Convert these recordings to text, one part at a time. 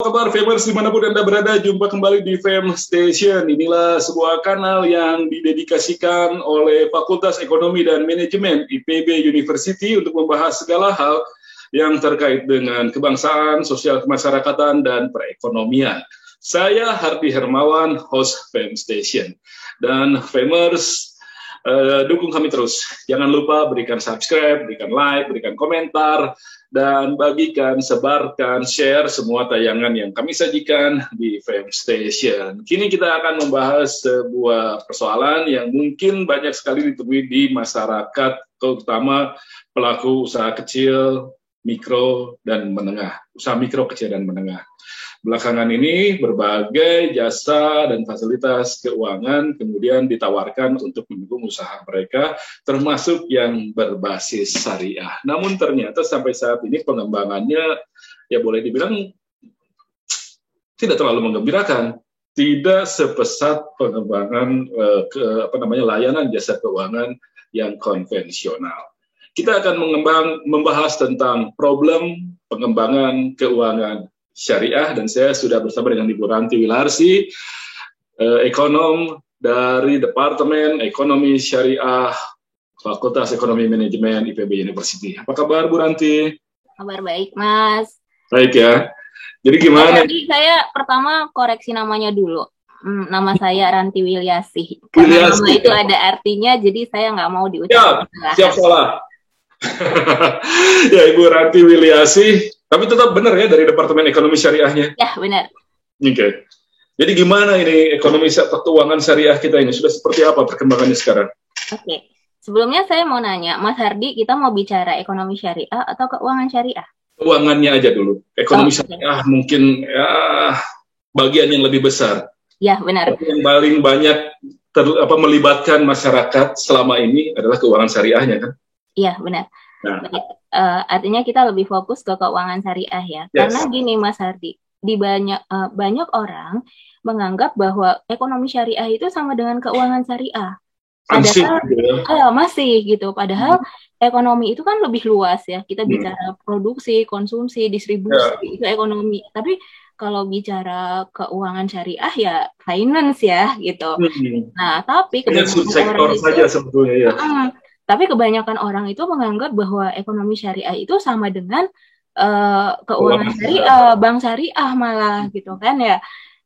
kabar Famers dimanapun Anda berada? Jumpa kembali di Fam Station. Inilah sebuah kanal yang didedikasikan oleh Fakultas Ekonomi dan Manajemen IPB University untuk membahas segala hal yang terkait dengan kebangsaan, sosial kemasyarakatan, dan perekonomian. Saya Hardi Hermawan, host Fam Station. Dan Famers, dukung kami terus. Jangan lupa berikan subscribe, berikan like, berikan komentar, dan bagikan, sebarkan, share semua tayangan yang kami sajikan di Fam Station. Kini kita akan membahas sebuah persoalan yang mungkin banyak sekali ditemui di masyarakat, terutama pelaku usaha kecil, mikro, dan menengah. Usaha mikro, kecil, dan menengah. Belakangan ini berbagai jasa dan fasilitas keuangan kemudian ditawarkan untuk mendukung usaha mereka, termasuk yang berbasis syariah. Namun ternyata sampai saat ini pengembangannya ya boleh dibilang tidak terlalu menggembirakan, tidak sepesat pengembangan layanan jasa keuangan yang konvensional. Kita akan membahas tentang problem pengembangan keuangan syariah, dan saya sudah bersama dengan Ibu Ranti Wilarsi, ekonom dari Departemen Ekonomi Syariah Fakultas Ekonomi Manajemen IPB University. Apa kabar Bu Ranti? Kabar baik, Mas. Baik ya. Jadi gimana? Jadi saya pertama koreksi namanya dulu. Nama saya Ranti Wilyasih. Karena nama itu ada artinya, jadi saya nggak mau diucapkan. Siap salah. Ya, Ibu Ranti Wilyasih. Tapi tetap benar ya dari Departemen Ekonomi Syariahnya? Ya, benar. Oke. Jadi gimana ini ekonomi keuangan syariah kita ini? Sudah seperti apa perkembangannya sekarang? Oke. Sebelumnya saya mau nanya, Mas Hardi, kita mau bicara ekonomi syariah atau keuangan syariah? Keuangannya aja dulu. Ekonomi syariah mungkin ya bagian yang lebih besar. Ya, benar. Yang paling banyak melibatkan masyarakat selama ini adalah keuangan syariahnya, kan? Iya, benar. Nah. Artinya kita lebih fokus ke keuangan syariah ya. Yes. Karena gini Mas Hardi, di banyak orang menganggap bahwa ekonomi syariah itu sama dengan keuangan syariah. Padahal masih gitu. Padahal ekonomi itu kan lebih luas ya. Kita bicara produksi, konsumsi, distribusi, itu ekonomi. Tapi kalau bicara keuangan syariah ya finance ya gitu. Nah, tapi kebanyakan sektor saja sebetulnya ya. Tapi kebanyakan orang itu menganggap bahwa ekonomi syariah itu sama dengan keuangan syariah, bank syariah malah gitu kan ya.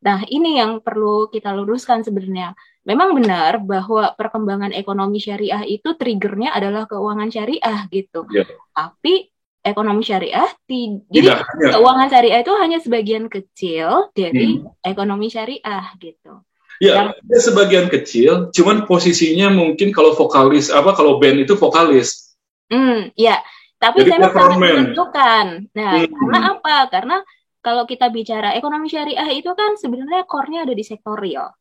Nah, ini yang perlu kita luruskan sebenarnya. Memang benar bahwa perkembangan ekonomi syariah itu triggernya adalah keuangan syariah gitu. Ya. Tapi ekonomi syariah, jadi keuangan syariah itu hanya sebagian kecil dari ekonomi syariah gitu. Ya, sebagian kecil, cuman posisinya mungkin kalau kalau band itu vokalis. Ya, tapi saya sangat menentukan. Nah, karena apa? Karena kalau kita bicara ekonomi syariah itu kan sebenarnya core-nya ada di sektor real.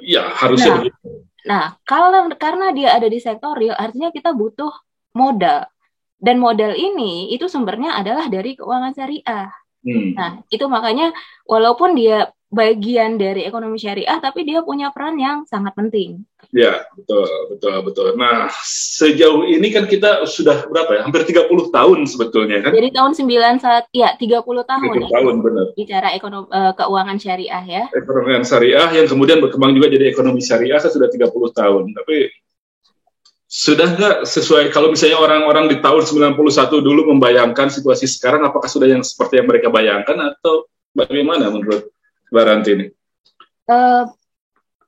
Ya, harusnya begitu. Nah, karena dia ada di sektor real, artinya kita butuh modal. Dan modal ini itu sumbernya adalah dari keuangan syariah. Nah, itu makanya walaupun dia bagian dari ekonomi syariah, tapi dia punya peran yang sangat penting. Ya, betul. Nah, sejauh ini kan kita sudah berapa ya? Hampir 30 tahun sebetulnya kan? Dari tahun 30 tahun. 30 tahun, benar. Bicara keuangan syariah ya. Ekonomi syariah yang kemudian berkembang juga jadi ekonomi syariah kan sudah 30 tahun. Tapi sudah nggak sesuai kalau misalnya orang-orang di tahun 91 dulu membayangkan situasi sekarang, apakah sudah yang seperti yang mereka bayangkan atau bagaimana menurut Mbak Ranti ini?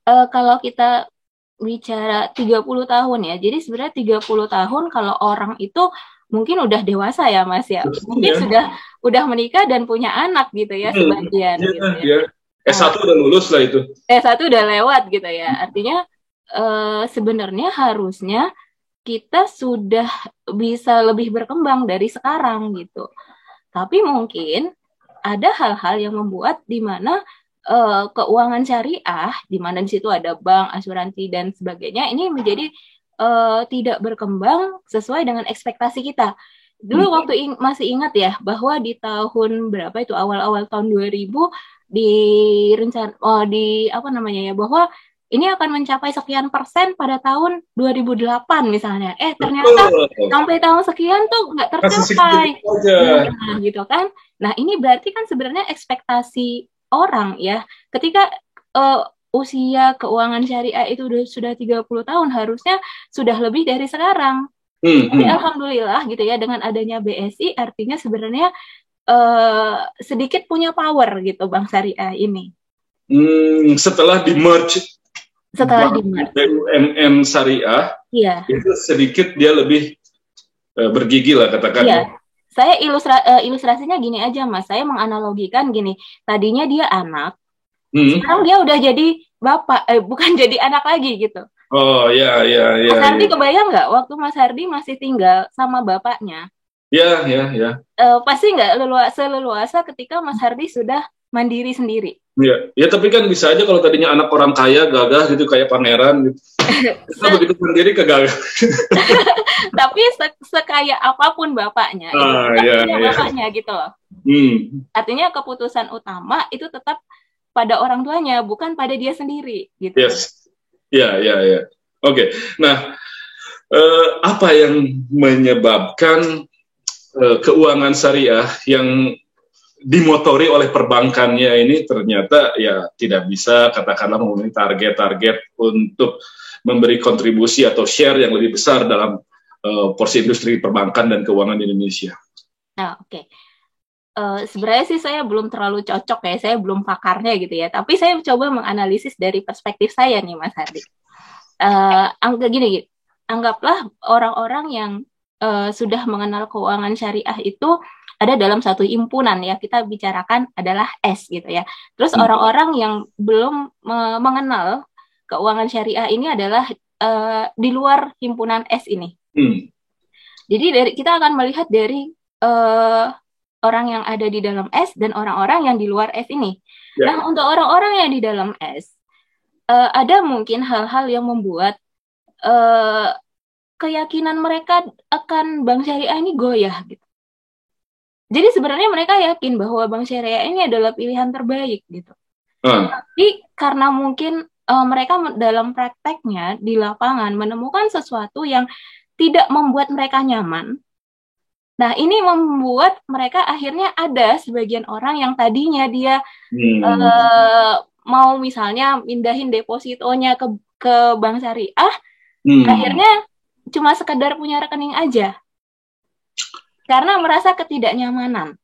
Kalau kita bicara 30 tahun ya, jadi sebenarnya 30 tahun kalau orang itu mungkin udah dewasa ya Mas ya. Mungkin udah menikah dan punya anak gitu ya sebagian. Gitu ya. S1 udah lulus lah itu. S1 udah lewat gitu ya. Artinya sebenarnya harusnya kita sudah bisa lebih berkembang dari sekarang gitu. Tapi mungkin ada hal-hal yang membuat di mana keuangan syariah, di mana di situ ada bank, asuransi dan sebagainya, ini menjadi tidak berkembang sesuai dengan ekspektasi kita. Dulu waktu masih ingat ya bahwa di tahun berapa itu awal-awal tahun 2000 bahwa ini akan mencapai sekian persen pada tahun 2008 misalnya. Ternyata sampai tahun sekian tuh nggak tercapai. Nah, gitu kan. Nah, ini berarti kan sebenarnya ekspektasi orang ya. Ketika usia keuangan syariah itu sudah 30 tahun, harusnya sudah lebih dari sekarang. Tapi alhamdulillah gitu ya, dengan adanya BSI artinya sebenarnya sedikit punya power gitu Bank Syariah ini. Setelah di-merge BUMN Syariah, iya. Itu sedikit dia lebih bergigi lah katakan. Iya. Saya ilustrasinya gini aja Mas, saya menganalogikan gini, tadinya dia anak, sekarang dia udah jadi bapak, bukan jadi anak lagi gitu. Oh ya. Mas Hardi kebayang nggak waktu Mas Hardi masih tinggal sama bapaknya? Ya. Pasti nggak leluasa ketika Mas Hardi sudah mandiri sendiri. Ya tapi kan bisa aja kalau tadinya anak orang kaya gagah gitu kayak pangeran gitu. Kita begitu sendiri kegagah. Tapi sekaya apapun bapaknya, bapaknya gitu loh. Artinya keputusan utama itu tetap pada orang tuanya, bukan pada dia sendiri gitu. Yes. Ya. Oke. Nah, apa yang menyebabkan keuangan syariah yang dimotori oleh perbankannya ini ternyata ya tidak bisa katakanlah memenuhi target-target untuk memberi kontribusi atau share yang lebih besar dalam porsi industri perbankan dan keuangan di Indonesia. Nah, oke. Sebenarnya sih saya belum terlalu cocok ya, saya belum pakarnya gitu ya. Tapi saya coba menganalisis dari perspektif saya nih, Mas Hardi. Anggaplah orang-orang yang sudah mengenal keuangan syariah itu ada dalam satu himpunan ya, kita bicarakan adalah S gitu ya. Terus orang-orang yang belum mengenal keuangan syariah ini adalah di luar himpunan S ini. Jadi kita akan melihat dari orang yang ada di dalam S dan orang-orang yang di luar S ini. Nah, untuk orang-orang yang di dalam S, ada mungkin hal-hal yang membuat keyakinan mereka akan bank syariah ini goyah gitu. Jadi sebenarnya mereka yakin bahwa bank syariah ini adalah pilihan terbaik gitu. Tapi karena mungkin mereka dalam prakteknya di lapangan menemukan sesuatu yang tidak membuat mereka nyaman. Nah, ini membuat mereka akhirnya ada sebagian orang yang tadinya dia mau misalnya mindahin depositonya ke bank syariah, akhirnya cuma sekedar punya rekening aja. Karena merasa ketidaknyamanan.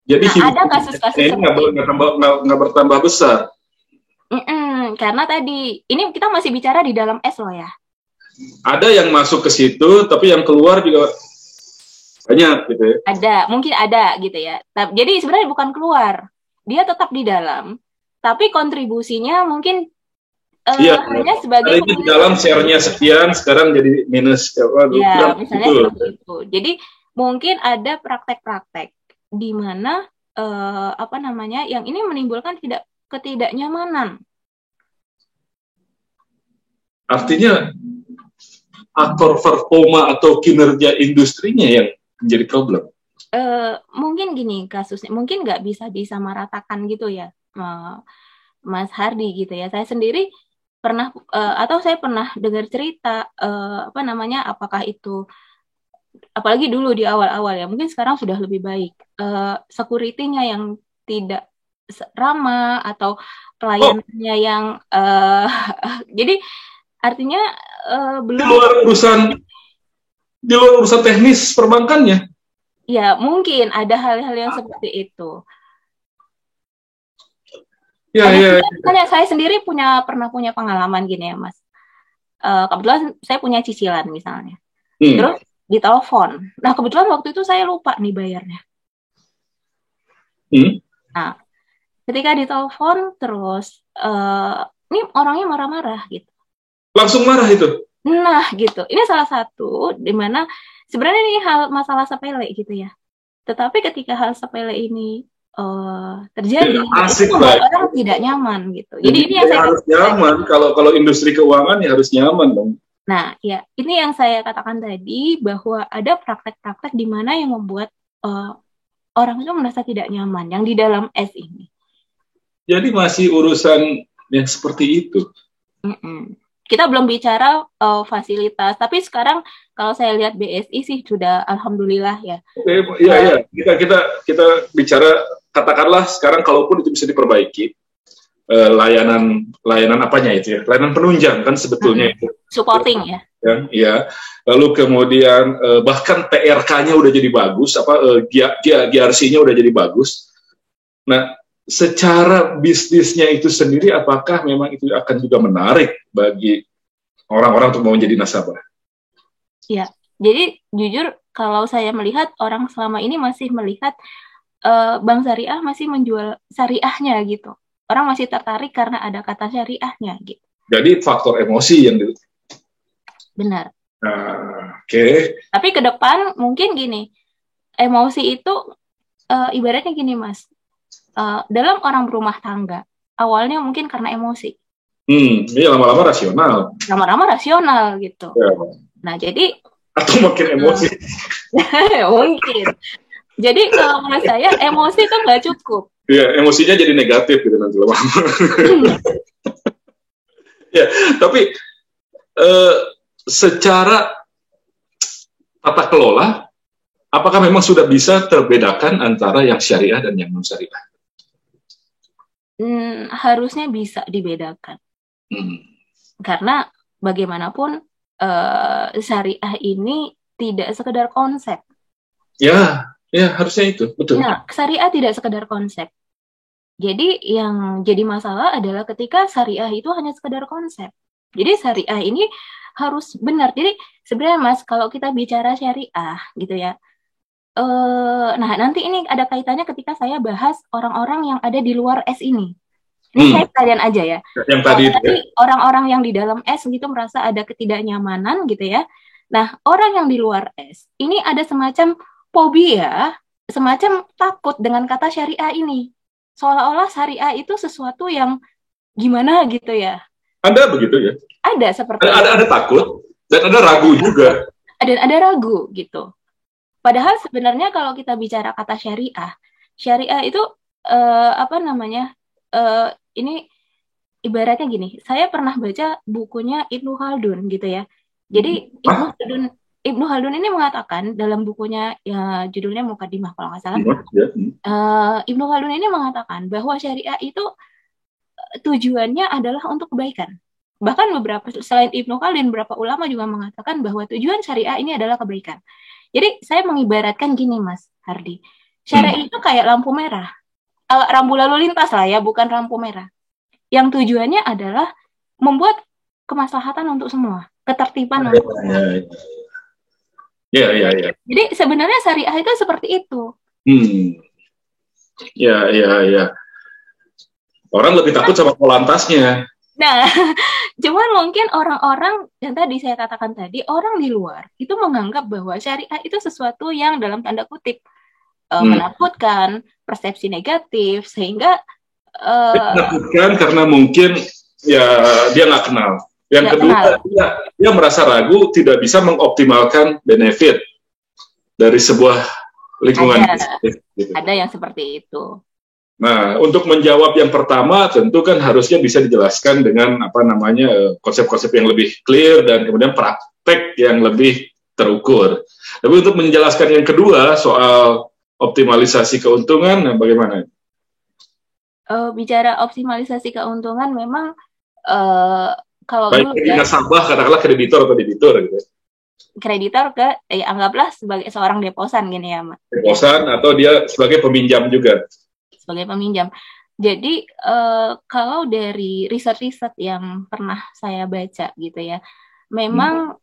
Jadi ada kasus-kasus ini nggak bertambah besar. Karena tadi ini kita masih bicara di dalam S loh ya. Ada yang masuk ke situ, tapi yang keluar juga banyak gitu ya. Mungkin ada gitu ya. Jadi sebenarnya bukan keluar, dia tetap di dalam, tapi kontribusinya mungkin hanya sebagai di dalam share-nya sekian, sekarang jadi minus. Ya, misalnya seperti itu. Jadi mungkin ada praktek-praktek di mana yang ini menimbulkan ketidaknyamanan. Artinya aktor performa atau kinerja industrinya yang menjadi problem. Mungkin gini kasusnya, mungkin nggak bisa disamaratakan gitu ya, Mas Hardi gitu ya. Saya sendiri pernah saya pernah dengar cerita apakah itu, apalagi dulu di awal-awal ya, mungkin sekarang sudah lebih baik, security-nya yang tidak ramah atau pelayanannya yang jadi artinya belum di luar urusan teknis perbankannya. Ya, mungkin ada hal-hal yang seperti itu. Misalnya saya sendiri pernah punya pengalaman gini ya, Mas. Kebetulan saya punya cicilan misalnya. Terus ditelepon. Nah, kebetulan waktu itu saya lupa nih bayarnya. Nah, ketika ditelepon terus ini orangnya marah-marah gitu. Langsung marah itu? Nah, gitu. Ini salah satu di mana sebenarnya ini masalah sepele gitu ya. Tetapi ketika hal sepele ini terjadi, itu orang tidak nyaman gitu. Jadi ini yang saya harus nyaman. Kalau industri keuangan ya harus nyaman dong. Nah, ya ini yang saya katakan tadi, bahwa ada praktek-praktek di mana yang membuat orang itu merasa tidak nyaman yang di dalam S ini. Jadi masih urusan yang seperti itu. Kita belum bicara fasilitas, tapi sekarang kalau saya lihat BSI sih sudah alhamdulillah ya. Iya. Kita bicara, katakanlah sekarang kalaupun itu bisa diperbaiki, layanan apanya itu ya, layanan penunjang kan sebetulnya itu. Supporting ya. Ya. Lalu kemudian bahkan PRK-nya udah jadi bagus, GRC-nya udah jadi bagus. Nah, secara bisnisnya itu sendiri, apakah memang itu akan juga menarik bagi orang-orang untuk mau menjadi nasabah? Ya, jadi jujur kalau saya melihat orang selama ini masih melihat bank syariah masih menjual syariahnya gitu. Orang masih tertarik karena ada kata syariahnya gitu. Jadi faktor emosi yang benar. Oke. Tapi ke depan mungkin gini, emosi itu ibaratnya gini Mas. Dalam orang berumah tangga, awalnya mungkin karena emosi. Ini lama-lama rasional. Lama-lama rasional gitu. Ya. Nah, jadi atau makin emosi. Mungkin. Jadi kalau menurut saya emosi itu nggak cukup. Iya, emosinya jadi negatif gitu nanti lama-lama. Ya, tapi secara tata kelola, apakah memang sudah bisa terbedakan antara yang syariah dan yang non syariah? Harusnya bisa dibedakan. Karena bagaimanapun syariah ini tidak sekedar konsep. Ya harusnya itu, betul. Nah, syariah tidak sekedar konsep. Jadi yang jadi masalah adalah ketika syariah itu hanya sekedar konsep. Jadi syariah ini harus benar. Jadi sebenarnya Mas, kalau kita bicara syariah gitu ya, nah nanti ini ada kaitannya ketika saya bahas orang-orang yang ada di luar S ini. Ini saya kalian aja ya. Yang tadi orang-orang yang di dalam S gitu merasa ada ketidaknyamanan gitu ya. Nah, orang yang di luar S ini ada semacam fobia, semacam takut dengan kata syariah ini. Seolah-olah syariah itu sesuatu yang gimana gitu ya. Ada begitu ya? Ada seperti ada takut dan ada ragu juga. Ada ragu gitu. Padahal sebenarnya kalau kita bicara kata syariah itu ini ibaratnya gini. Saya pernah baca bukunya Ibnu Khaldun gitu ya. Jadi Ibnu Khaldun ini mengatakan dalam bukunya ya judulnya Muqaddimah kalau nggak salah. Ibnu Khaldun ini mengatakan bahwa syariah itu tujuannya adalah untuk kebaikan. Bahkan selain Ibnu Khaldun, beberapa ulama juga mengatakan bahwa tujuan syariah ini adalah kebaikan. Jadi saya mengibaratkan gini Mas Hardi, syariah itu kayak lampu merah, rambu lalu lintas lah ya, bukan lampu merah. Yang tujuannya adalah membuat kemaslahatan untuk semua, ketertiban untuk semua. Ya. Jadi sebenarnya syariah itu seperti itu. Ya. Orang lebih takut sama polantasnya. Nah, cuman mungkin orang-orang yang tadi saya katakan tadi, orang di luar itu menganggap bahwa syariah itu sesuatu yang dalam tanda kutip menakutkan, persepsi negatif, sehingga menakutkan karena mungkin ya dia nggak kenal. Yang kedua, dia merasa ragu tidak bisa mengoptimalkan benefit dari sebuah lingkungan. Ada yang seperti itu. Nah, untuk menjawab yang pertama, tentu kan harusnya bisa dijelaskan dengan konsep-konsep yang lebih clear dan kemudian praktek yang lebih terukur. Tapi untuk menjelaskan yang kedua soal optimalisasi keuntungan, bagaimana? Bicara optimalisasi keuntungan, memang kalau baik dulu nasabah, katakanlah kreditor atau debitur gitu. Kreditor anggaplah sebagai seorang deposan gini ya, Mas. Deposan atau dia sebagai peminjam juga. Sebagai peminjam. Jadi kalau dari riset-riset yang pernah saya baca gitu ya, memang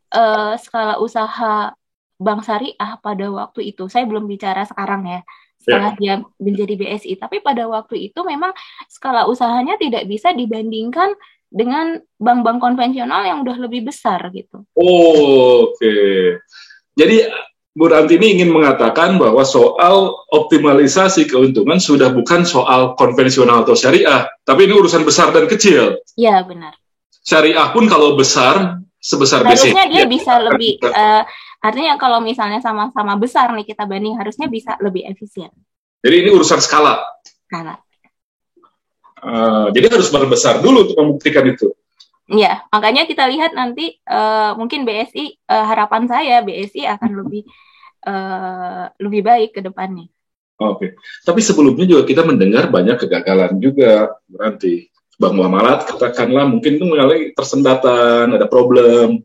skala usaha bank syariah pada waktu itu, saya belum bicara sekarang ya, setelah dia menjadi BSI, tapi pada waktu itu memang skala usahanya tidak bisa dibandingkan dengan bank-bank konvensional yang udah lebih besar gitu. Oke. Jadi Bu Rantini ingin mengatakan bahwa soal optimalisasi keuntungan sudah bukan soal konvensional atau syariah, tapi ini urusan besar dan kecil. Iya, benar. Syariah pun kalau besar, sebesar BCA. Harusnya dia bisa lebih, artinya kalau misalnya sama-sama besar nih kita banding, harusnya bisa lebih efisien. Jadi ini urusan skala. Skala. Jadi harus besar dulu untuk membuktikan itu. Ya, makanya kita lihat nanti mungkin BSI, harapan saya BSI akan lebih baik ke depannya. Oke, tapi sebelumnya juga kita mendengar banyak kegagalan juga, berarti Bang Muamalat katakanlah mungkin itu mengalami tersendatan, ada problem.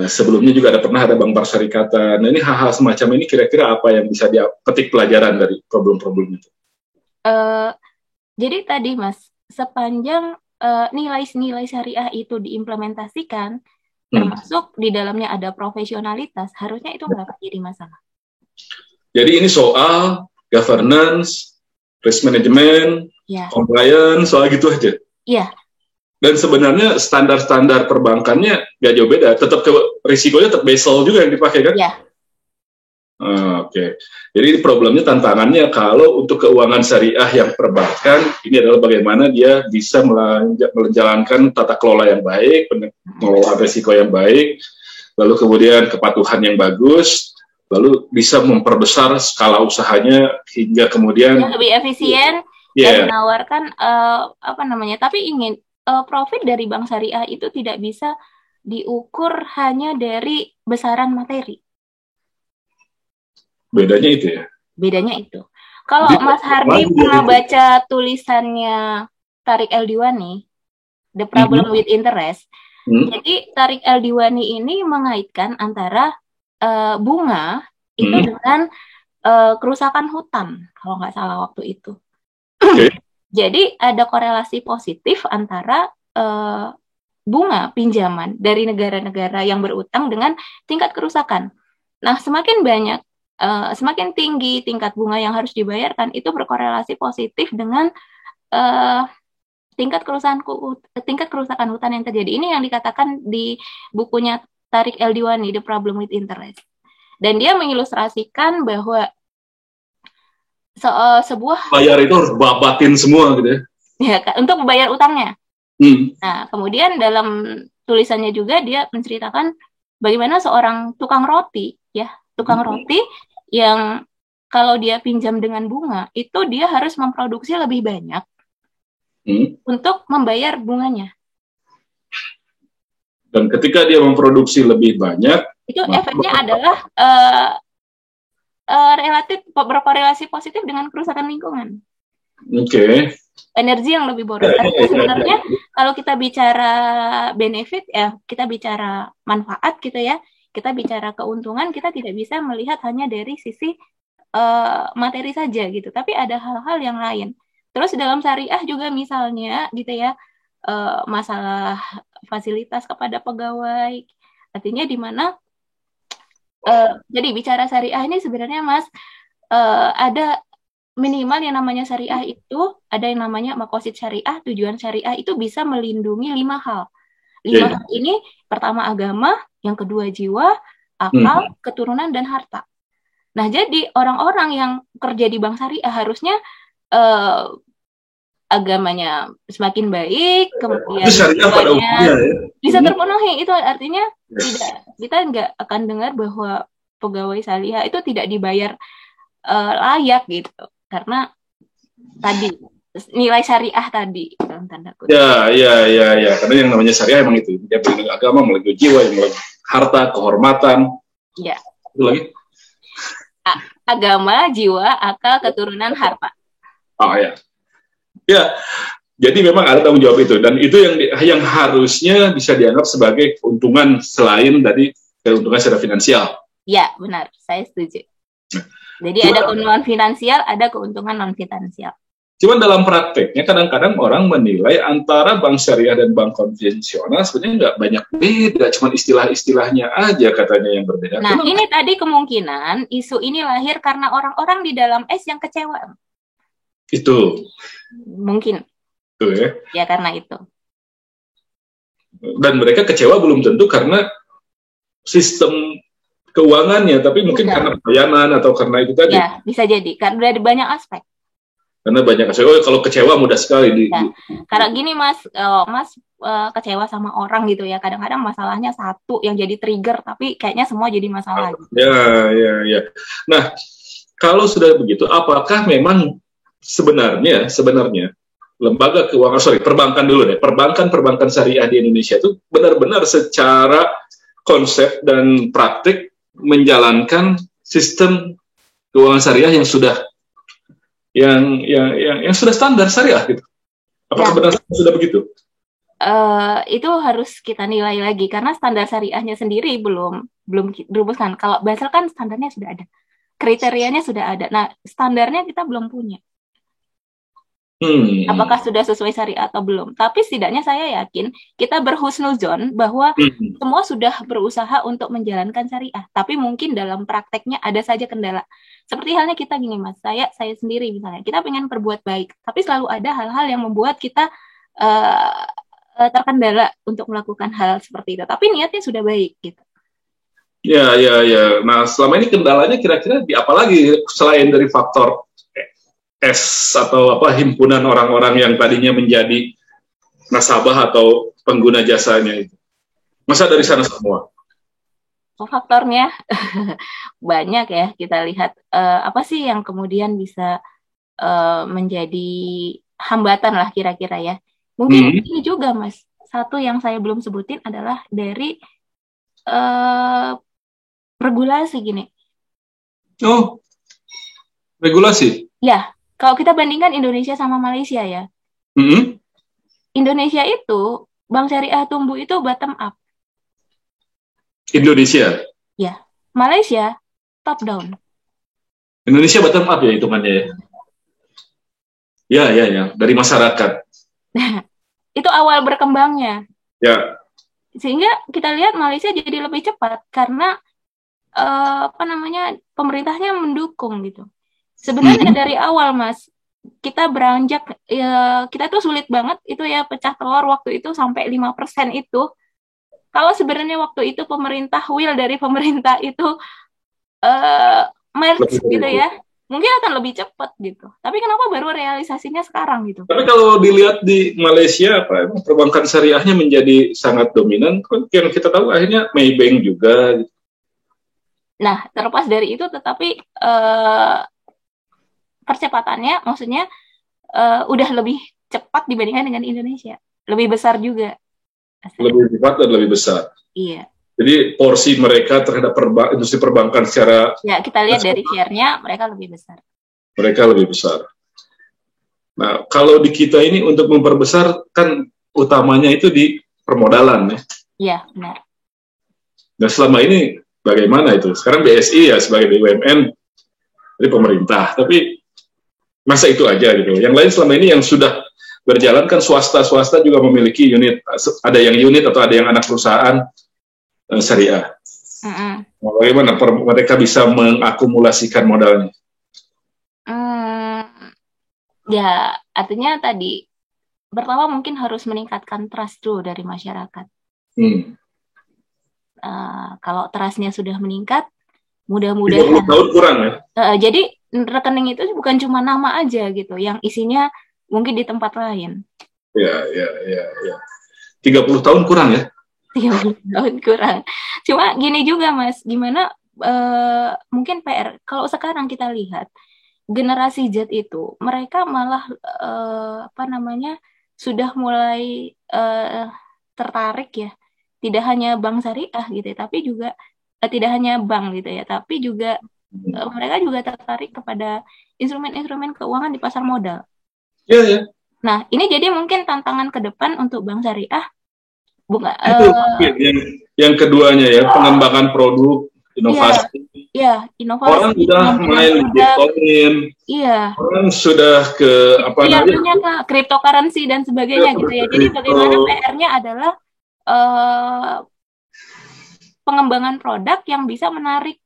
Sebelumnya juga pernah ada Bank Perserikatan. Nah, ini hal-hal semacam ini kira-kira apa yang bisa dia petik pelajaran dari problem-problem itu? Jadi tadi Mas, sepanjang nilai-nilai syariah itu diimplementasikan, termasuk di dalamnya ada profesionalitas, harusnya itu nggak akan jadi masalah. Jadi ini soal governance, risk management, compliance, soal gitu aja. Iya. Dan sebenarnya standar-standar perbankannya nggak jauh beda, tetap risikonya tetap Basel juga yang dipakai kan? Iya. Oke. Jadi problemnya, tantangannya kalau untuk keuangan syariah yang perbankan, ini adalah bagaimana dia bisa menjalankan tata kelola yang baik, pengelolaan risiko yang baik, lalu kemudian kepatuhan yang bagus, lalu bisa memperbesar skala usahanya hingga kemudian yang lebih efisien dan menawarkan tapi ingin profit dari bank syariah itu tidak bisa diukur hanya dari besaran materi. Bedanya itu ya? Bedanya itu. Kalau Mas Hardi pernah baca tulisannya Tariq El-Diwani, The Problem with Interest, jadi Tariq El-Diwani ini mengaitkan antara bunga itu dengan kerusakan hutan, kalau nggak salah waktu itu. Jadi ada korelasi positif antara bunga pinjaman dari negara-negara yang berutang dengan tingkat kerusakan. Nah, semakin tinggi tingkat bunga yang harus dibayarkan, itu berkorelasi positif dengan tingkat kerusakan hutan yang terjadi. Ini yang dikatakan di bukunya Tariq El-Diwani, The Problem with Interest. Dan dia mengilustrasikan bahwa sebuah bayar itu harus babatin semua gitu ya. Ya, untuk membayar utangnya. Nah, kemudian dalam tulisannya juga dia menceritakan bagaimana seorang tukang roti yang kalau dia pinjam dengan bunga, itu dia harus memproduksi lebih banyak untuk membayar bunganya. Dan ketika dia memproduksi lebih banyak, itu efeknya adalah berkorelasi positif dengan kerusakan lingkungan. Oke. Energi yang lebih boros. Sebenarnya kalau kita bicara benefit, kita bicara manfaat gitu ya, kita bicara keuntungan, kita tidak bisa melihat hanya dari sisi materi saja gitu, tapi ada hal-hal yang lain. Terus dalam syariah juga misalnya gitu ya, masalah fasilitas kepada pegawai, artinya di mana jadi bicara syariah ini sebenarnya Mas, ada minimal yang namanya syariah itu, ada yang namanya maqasid syariah, tujuan syariah itu bisa melindungi 5 hal. 5 hal ini, pertama agama, yang kedua jiwa, akal, keturunan, dan harta. Nah, jadi orang-orang yang kerja di bank syariah harusnya agamanya semakin baik, kemudian bisa terpenuhi. Itu artinya kita nggak akan dengar bahwa pegawai syariah itu tidak dibayar layak gitu, karena tadi nilai syariah tadi tanda kutip. Ya, karena yang namanya syariah emang itu, dia melindungi agama, melindungi jiwa, melindungi harta, kehormatan. Ya. Itu lagi? Agama, jiwa, akal, keturunan, harta. Oh ya. Ya, jadi memang ada tanggung jawab itu, dan itu yang harusnya bisa dianggap sebagai keuntungan selain dari keuntungan secara finansial. Ya, benar, saya setuju. Jadi ada keuntungan finansial, ada keuntungan non finansial. Cuman dalam prakteknya kadang-kadang orang menilai antara bank syariah dan bank konvensional sebenarnya nggak banyak beda, cuma istilah-istilahnya aja katanya yang berbeda. Nah, ini tadi kemungkinan isu ini lahir karena orang-orang di dalam yang kecewa. Itu mungkin. Itu ya. Ya, karena itu. Dan mereka kecewa belum tentu karena sistem keuangannya, tapi mungkin karena pelayanan atau karena itu tadi. Ya, bisa jadi. Karena dari banyak aspek. Karena banyak aspek. Kalau kecewa mudah sekali. Karena gini Mas, Mas kecewa sama orang gitu ya. Kadang-kadang masalahnya satu yang jadi trigger, tapi kayaknya semua jadi masalah. Ya. Nah, kalau sudah begitu, apakah memang sebenarnya lembaga keuangan, perbankan dulu deh, perbankan syariah di Indonesia itu benar-benar secara konsep dan praktik menjalankan sistem keuangan syariah yang sudah sudah standar syariah gitu. Apakah benar sudah begitu? Itu harus kita nilai lagi karena standar syariahnya sendiri belum dirumuskan. Kalau Basel kan standarnya sudah ada, kriterianya sudah ada. Nah, standarnya kita belum punya. Apakah sudah sesuai syariat atau belum? Tapi setidaknya saya yakin kita berhusnuzon bahwa semua sudah berusaha untuk menjalankan syariah. Tapi mungkin dalam prakteknya ada saja kendala. Seperti halnya kita gini Mas, saya sendiri misalnya, kita pengen berbuat baik, tapi selalu ada hal-hal yang membuat kita terkendala untuk melakukan hal seperti itu. Tapi niatnya sudah baik gitu. Ya. Nah, selama ini kendalanya kira-kira di apa lagi selain dari faktor atau himpunan orang-orang yang tadinya menjadi nasabah atau pengguna jasanya itu? Masa dari sana semua? Faktornya banyak ya, kita lihat apa sih yang kemudian bisa menjadi hambatan lah kira-kira ya. Mungkin ini juga Mas, satu yang saya belum sebutin adalah dari regulasi gini. Oh, regulasi? Ya. Kalau kita bandingkan Indonesia sama Malaysia ya, Indonesia itu bank syariah tumbuh itu bottom up. Indonesia? Ya, Malaysia top down. Indonesia bottom up ya hitungannya ya? Ya, dari masyarakat. Itu awal berkembangnya. Ya. Sehingga kita lihat Malaysia jadi lebih cepat karena pemerintahnya mendukung gitu. Sebenarnya dari awal Mas, kita beranjak kita tuh sulit banget itu ya pecah telur waktu itu sampai 5% itu. Kalau sebenarnya waktu itu will dari pemerintah itu merge gitu ya, mungkin akan lebih cepat gitu. Tapi kenapa baru realisasinya sekarang gitu? Tapi kalau dilihat di Malaysia perbankan syariahnya menjadi sangat dominan, yang kita tahu akhirnya Maybank juga. Nah, terlepas dari itu tetapi percepatannya maksudnya udah lebih cepat dibandingkan dengan Indonesia. Lebih besar juga. Lebih cepat dan lebih besar. Iya. Jadi porsi mereka terhadap industri perbankan secara... Ya, kita lihat dari share-nya mereka lebih besar. Mereka lebih besar. Nah, kalau di kita ini untuk memperbesar kan utamanya itu di permodalan ya. Iya, benar. Nah, selama ini bagaimana itu? Sekarang BSI ya sebagai BUMN dari pemerintah, tapi masa itu aja gitu. Yang lain selama ini yang sudah berjalan kan swasta juga memiliki unit, ada yang unit atau ada yang anak perusahaan syariah. Bagaimana mereka bisa mengakumulasikan modalnya? Ya, artinya tadi pertama mungkin harus meningkatkan trust dulu dari masyarakat. Kalau trustnya sudah meningkat, mudah-mudahan 30 tahun kurang ya. Jadi rekening itu bukan cuma nama aja gitu, yang isinya mungkin di tempat lain. Ya. 30 tahun kurang ya. 30 tahun kurang. Cuma gini juga Mas, gimana mungkin PR kalau sekarang kita lihat generasi Z itu mereka malah sudah mulai tertarik ya, tidak hanya bank syariah gitu ya, tapi juga tidak hanya bank gitu ya, tapi juga mereka juga tertarik kepada instrumen-instrumen keuangan di pasar modal. Ya. Nah, ini jadi mungkin tantangan ke depan untuk bank syariah. Yang keduanya ya, pengembangan produk, inovasi. Iya, inovasi. Orang sudah main Bitcoin. Iya. Orang sudah ke cryptocurrency dan sebagainya gitu ya. Jadi bagaimana PR-nya adalah pengembangan produk yang bisa menarik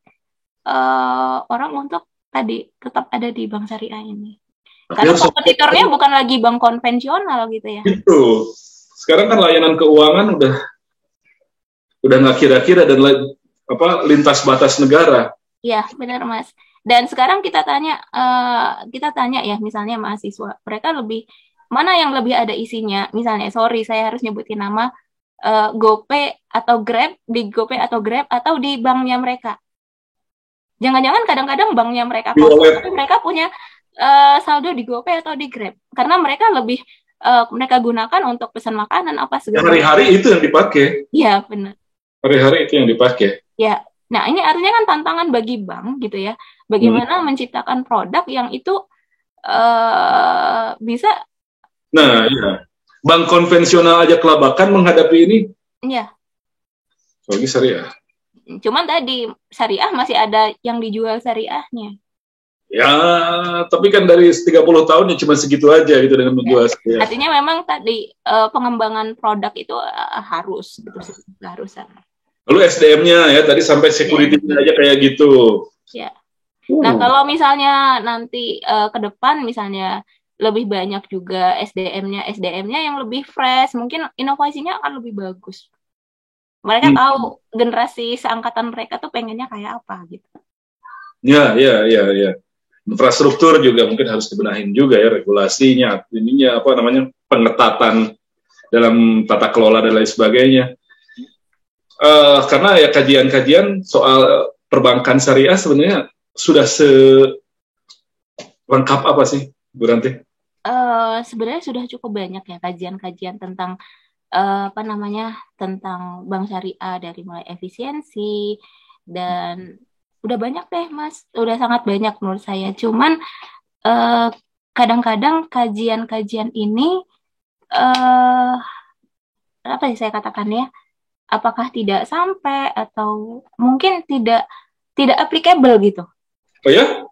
orang untuk tadi tetap ada di bank syariah ini. Karena kompetitornya bukan lagi bank konvensional gitu ya. Itu. Sekarang kan layanan keuangan udah nggak kira-kira dan lintas batas negara. Iya, benar Mas. Dan sekarang kita tanya ya misalnya mahasiswa, mereka mana yang lebih ada isinya? Misalnya, saya harus nyebutin nama GoPay atau Grab, di GoPay atau Grab atau di banknya mereka. Jangan-jangan kadang-kadang banknya mereka kosong, tapi mereka punya saldo di GoPay atau di Grab, karena mereka lebih mereka gunakan untuk pesan makanan apa segala. Hari-hari itu yang dipakai. Iya benar. Hari-hari itu yang dipakai. Ya, nah ini artinya kan tantangan bagi bank gitu ya, bagaimana menciptakan produk yang itu bisa. Nah, ya. Bank konvensional aja kelabakan menghadapi ini. Iya. Lagi syariah. Cuman tadi syariah masih ada yang dijual syariahnya. Ya, tapi kan dari 30 tahun ya cuma segitu aja gitu dengan menjual syariah. Artinya memang tadi pengembangan produk itu harus gitu, harus. Lalu SDM-nya ya tadi sampai security-nya aja kayak gitu. Ya. Nah, kalau misalnya nanti ke depan misalnya lebih banyak juga SDM-nya yang lebih fresh, mungkin inovasinya akan lebih bagus. Mereka tahu generasi seangkatan mereka tuh pengennya kayak apa gitu. Ya. Infrastruktur juga mungkin harus dibenahin juga ya, regulasinya, ininya apa namanya, pengetatan dalam tata kelola dan lain sebagainya. Karena ya kajian-kajian soal perbankan syariah sebenarnya sudah selengkap apa sih, Bu Ranti? Sebenarnya sudah cukup banyak ya kajian-kajian tentang tentang bank syariah, dari mulai efisiensi dan udah banyak deh Mas, udah sangat banyak menurut saya. Cuman kadang-kadang kajian-kajian ini apa sih saya katakan ya, apakah tidak sampai atau mungkin tidak applicable gitu. Oh ya?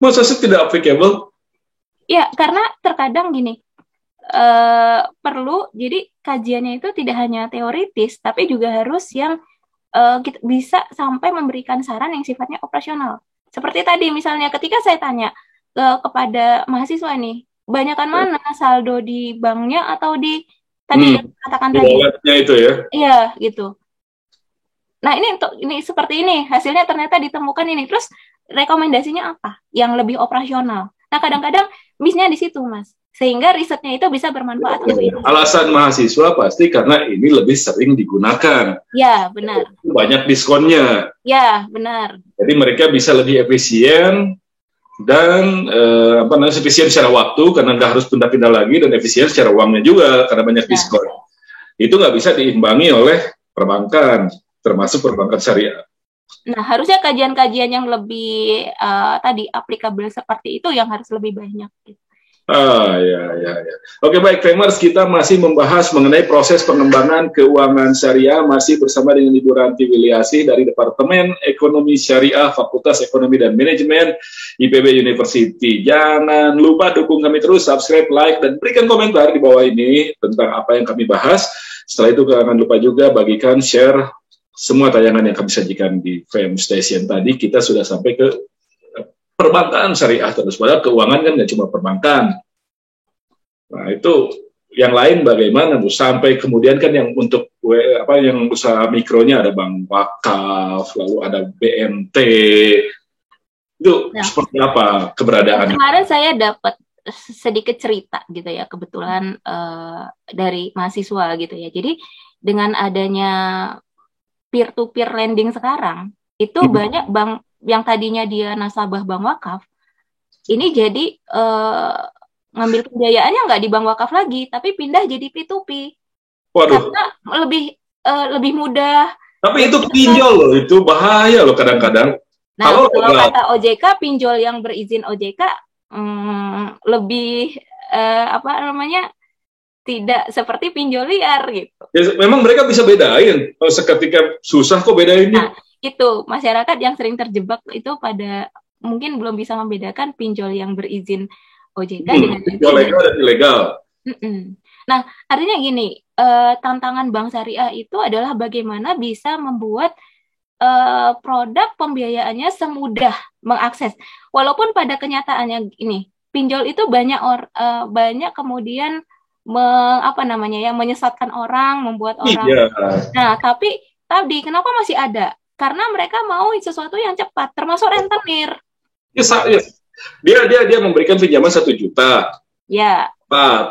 Masa sih tidak applicable? Ya, karena terkadang gini, perlu, jadi kajiannya itu tidak hanya teoritis, tapi juga harus yang kita bisa sampai memberikan saran yang sifatnya operasional. Seperti tadi misalnya ketika saya tanya kepada mahasiswa nih, banyakkan mana saldo di banknya atau di tadi yang katakan tadi. Walletnya itu ya? Iya, gitu. Nah, ini seperti ini, hasilnya ternyata ditemukan ini. Terus rekomendasinya apa? Yang lebih operasional. Nah, kadang-kadang miss-nya di situ, Mas. Sehingga risetnya itu bisa bermanfaat. Alasan mahasiswa pasti karena ini lebih sering digunakan. Ya, benar. Banyak diskonnya. Ya, benar. Jadi mereka bisa lebih efisien dan efisien secara waktu karena nggak harus pindah-pindah lagi, dan efisien secara uangnya juga karena banyak diskon. Itu nggak bisa diimbangi oleh perbankan, termasuk perbankan syariah. Nah, harusnya kajian-kajian yang lebih tadi applicable seperti itu yang harus lebih banyak. Ya. Oke, baik, Famers, kita masih membahas mengenai proses pengembangan keuangan syariah, masih bersama dengan Ibu Ranti Wiliasi dari Departemen Ekonomi Syariah, Fakultas Ekonomi dan Manajemen IPB University. Jangan lupa dukung kami terus, subscribe, like, dan berikan komentar di bawah ini tentang apa yang kami bahas. Setelah itu jangan lupa juga bagikan, share semua tayangan yang kami sajikan di FM Station tadi. Kita sudah sampai ke perbankan syariah terus, padahal keuangan kan nggak cuma perbankan. Nah, itu yang lain bagaimana, Bu? Sampai kemudian kan yang untuk yang usaha mikronya ada bank wakaf, lalu ada BNT. Itu seperti apa keberadaannya? Kemarin saya dapat sedikit cerita gitu ya, kebetulan dari mahasiswa gitu ya. Jadi dengan adanya peer-to-peer lending sekarang, itu banyak bank yang tadinya dia nasabah bank wakaf, ini jadi ngambil pembiayaannya nggak di bank wakaf lagi, tapi pindah jadi P2P. Waduh. Karena lebih mudah. Tapi itu pinjol loh, itu bahaya loh kadang-kadang. Nah, kalau kata OJK, pinjol yang berizin OJK lebih tidak seperti pinjol liar gitu. Ya, memang mereka bisa bedain. Kalau seketika susah kok bedainnya. Nah, itu masyarakat yang sering terjebak itu pada mungkin belum bisa membedakan pinjol yang berizin OJK dengan pinjol legal dan ilegal. Nah, artinya gini, tantangan bank syariah itu adalah bagaimana bisa membuat produk pembiayaannya semudah mengakses. Walaupun pada kenyataannya ini pinjol itu banyak kemudian menyesatkan orang, membuat orang. Iya. Nah, tapi tadi kenapa masih ada? Karena mereka mau sesuatu yang cepat, termasuk rentenir. Yes. Dia memberikan pinjaman 1 juta. Ya.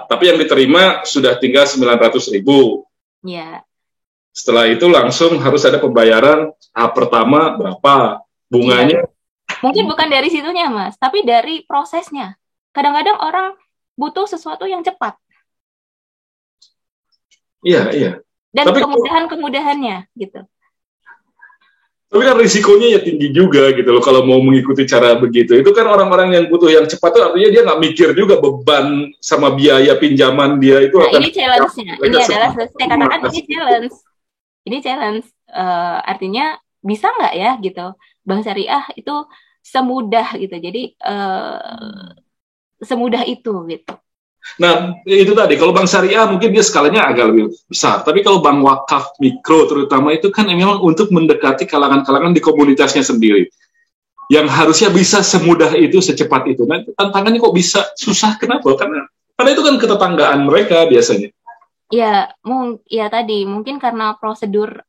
Tapi yang diterima sudah tinggal 900.000. Ya. Setelah itu langsung harus ada pembayaran tahap pertama berapa, bunganya Mungkin bukan dari situnya, Mas, tapi dari prosesnya. Kadang-kadang orang butuh sesuatu yang cepat. Iya, iya. Dan kemudahan-kemudahannya gitu. Tapi kan risikonya ya tinggi juga gitu loh kalau mau mengikuti cara begitu. Itu kan orang-orang yang butuh yang cepat tuh artinya dia nggak mikir juga beban sama biaya pinjaman dia itu akan. Ini challenge-nya. Ini adalah saya katakan ini challenge. Ini challenge. Artinya bisa nggak ya gitu. Bank syariah itu semudah gitu. Jadi semudah itu gitu. Nah, itu tadi, kalau bank syariah mungkin dia skalanya agak lebih besar. Tapi kalau bank wakaf mikro terutama itu kan memang untuk mendekati kalangan-kalangan di komunitasnya sendiri. Yang harusnya bisa semudah itu, secepat itu. Nah, tantangannya kok bisa susah, kenapa? Karena itu kan ketetanggaan mereka biasanya. Ya, tadi mungkin karena prosedur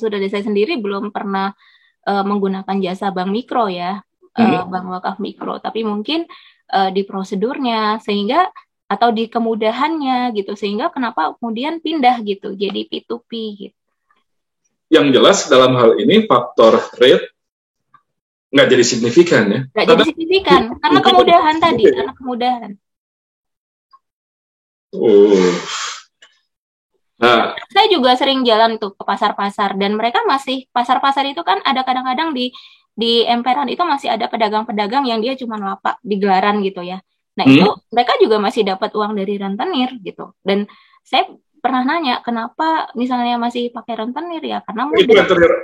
dari saya sendiri belum pernah menggunakan jasa bank mikro ya, bank wakaf mikro. Tapi mungkin di prosedurnya sehingga atau di kemudahannya gitu sehingga kenapa kemudian pindah gitu jadi P2P gitu. Yang jelas dalam hal ini faktor rate nggak jadi signifikan ya. Nggak jadi signifikan karena kemudahan tadi, karena kemudahan. Oh. Nah, saya juga sering jalan tuh ke pasar-pasar dan mereka masih pasar-pasar itu kan ada kadang-kadang di emperan itu masih ada pedagang-pedagang yang dia cuma lapak di gelaran gitu ya. Nah itu mereka juga masih dapat uang dari rentenir gitu. Dan saya pernah nanya kenapa misalnya masih pakai rentenir ya karena itu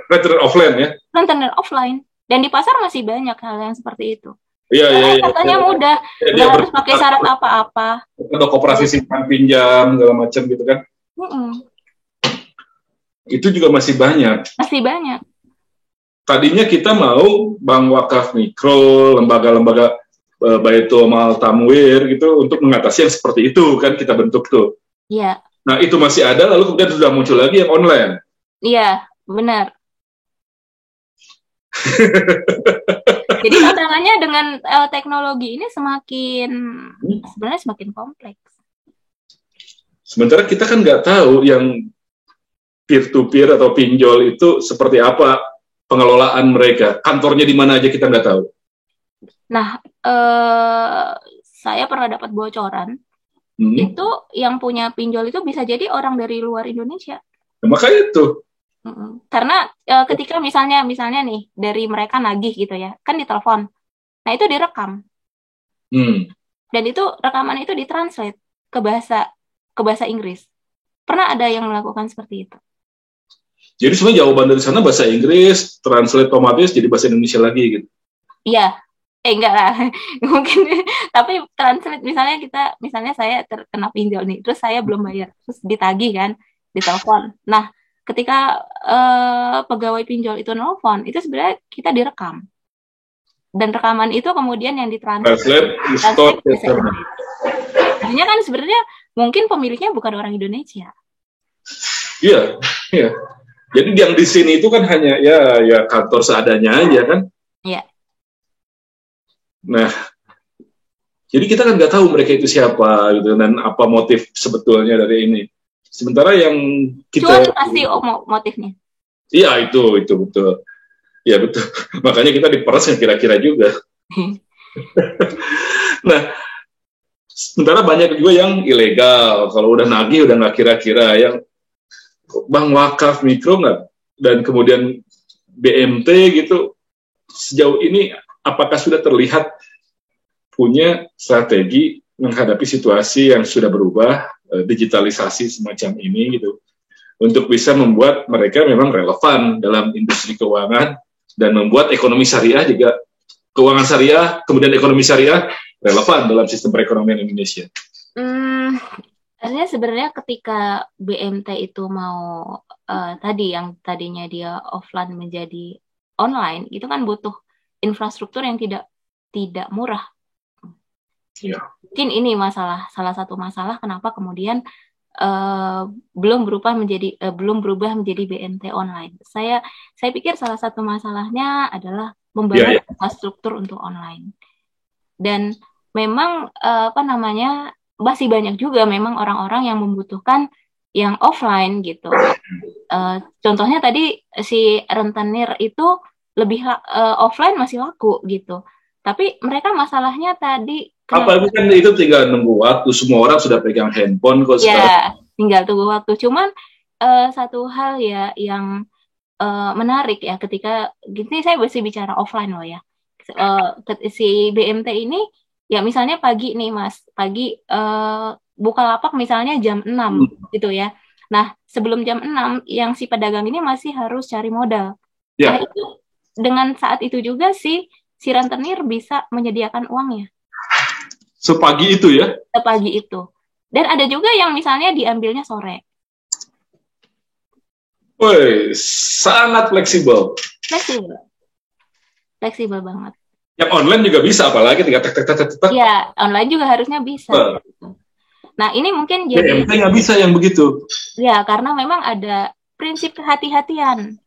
rentenir offline ya. Rentenir offline dan di pasar masih banyak hal yang seperti itu. Iya. Katanya mudah, nggak harus pakai syarat apa-apa. Ada koperasi simpan pinjam segala macam gitu kan. Itu juga masih banyak. Masih banyak. Tadinya kita mau bank wakaf mikro, lembaga-lembaga Baitul Mal Tamwir gitu untuk mengatasi yang seperti itu kan kita bentuk tuh. Iya. Nah itu masih ada, lalu kemudian sudah muncul lagi yang online. Iya, benar. Jadi tantangannya dengan teknologi ini sebenarnya semakin kompleks. Sementara kita kan nggak tahu yang peer-to-peer atau pinjol itu seperti apa pengelolaan mereka. Kantornya di mana aja kita nggak tahu. Nah, saya pernah dapat bocoran. Itu yang punya pinjol itu bisa jadi orang dari luar Indonesia. Nah, makanya itu. Karena ketika misalnya nih dari mereka nagih gitu ya, kan ditelepon. Nah, itu direkam. Dan itu rekaman itu ditranslate ke bahasa Inggris. Pernah ada yang melakukan seperti itu. Jadi sebenarnya jawaban dari sana bahasa Inggris, translate otomatis jadi bahasa Indonesia lagi gitu. Iya. Enggak lah. Mungkin tapi translate misalnya saya terkena pinjol nih, terus saya belum bayar, terus ditagih kan, ditelepon. Nah, ketika pegawai pinjol itu nelfon, itu sebenarnya kita direkam. Dan rekaman itu kemudian yang ditranslate. Artinya kan sebenarnya mungkin pemiliknya bukan orang Indonesia. Iya. Jadi yang di sini itu kan hanya ya kantor seadanya aja kan. Iya. Nah, jadi kita kan nggak tahu mereka itu siapa gitu dan apa motif sebetulnya dari ini. Sementara yang kita cuan pasti motifnya. Iya itu betul. Ya betul. Makanya kita diperas yang kira-kira juga. Nah, sementara banyak juga yang ilegal. Kalau udah nagih udah nggak kira-kira, yang bank wakaf mikro nggak, dan kemudian BMT gitu. Sejauh ini apakah sudah terlihat punya strategi menghadapi situasi yang sudah berubah, digitalisasi semacam ini gitu, untuk bisa membuat mereka memang relevan dalam industri keuangan dan membuat ekonomi syariah juga, keuangan syariah, kemudian ekonomi syariah relevan dalam sistem perekonomian Indonesia? Artinya sebenarnya ketika BMT itu mau tadi yang tadinya dia offline menjadi online, itu kan butuh infrastruktur yang tidak murah. Ya. Mungkin ini salah satu masalah kenapa kemudian belum berubah menjadi BMT online. Saya pikir salah satu masalahnya adalah membangun infrastruktur untuk online. Dan memang masih banyak juga memang orang-orang yang membutuhkan yang offline gitu. Contohnya tadi si rentenir itu lebih offline masih laku gitu. Tapi mereka masalahnya tadi apa kan itu tinggal nunggu waktu, semua orang sudah pegang handphone kok sekarang. Tinggal tunggu waktu. Cuman satu hal ya yang menarik ya ketika gini, saya masih bicara offline loh ya. Si BMT ini ya misalnya pagi nih Mas, pagi Bukalapak misalnya jam 6 gitu ya. Nah, sebelum jam 6 yang si pedagang ini masih harus cari modal. Nah, itu dengan saat itu juga si rentenir bisa menyediakan uangnya. Sepagi itu ya? Sepagi itu. Dan ada juga yang misalnya diambilnya sore. Woi, sangat fleksibel. Fleksibel banget. Yang online juga bisa, apalagi tinggal tek. Iya, online juga harusnya bisa. Nah, ini mungkin jadi... BMT nggak bisa yang begitu. Ya, karena memang ada prinsip kehati-hatian.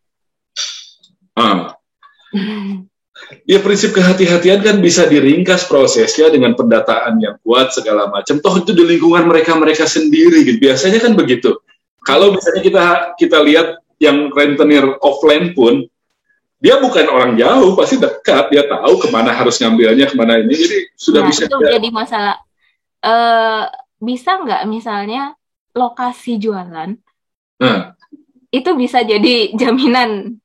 Ya, prinsip kehati-hatian kan bisa diringkas prosesnya dengan pendataan yang kuat segala macam. Toh itu di lingkungan mereka sendiri gitu. Biasanya kan begitu. Kalau misalnya kita lihat yang rentenir offline pun, dia bukan orang jauh, pasti dekat. Dia tahu kemana harus ngambilnya, kemana ini. Jadi sudah bisa. Itu jadi masalah. Bisa nggak misalnya lokasi jualan itu bisa jadi jaminan?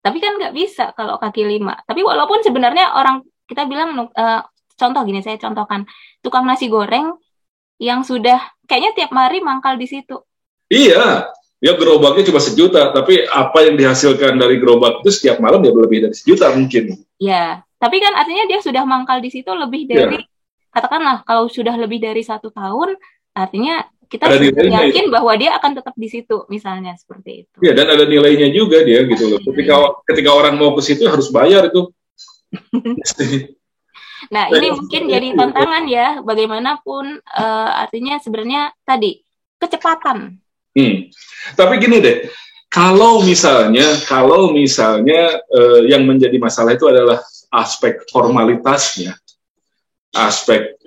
Tapi kan nggak bisa kalau kaki lima. Tapi walaupun sebenarnya orang, kita bilang contoh gini, saya contohkan tukang nasi goreng yang sudah kayaknya tiap hari mangkal di situ. Iya, ya gerobaknya cuma 1 juta, tapi apa yang dihasilkan dari gerobak itu setiap malam ya lebih dari 1 juta mungkin. Ya, tapi kan artinya dia sudah mangkal di situ lebih dari, katakanlah kalau sudah lebih dari 1 tahun, artinya kita yakin bahwa dia akan tetap di situ, misalnya seperti itu. Ya, dan ada nilainya juga dia gitu loh. Ketika orang mau ke situ harus bayar itu. Nah, ini mungkin jadi tantangan ya, bagaimanapun artinya sebenarnya tadi kecepatan. Tapi gini deh, kalau misalnya yang menjadi masalah itu adalah aspek formalitasnya, aspek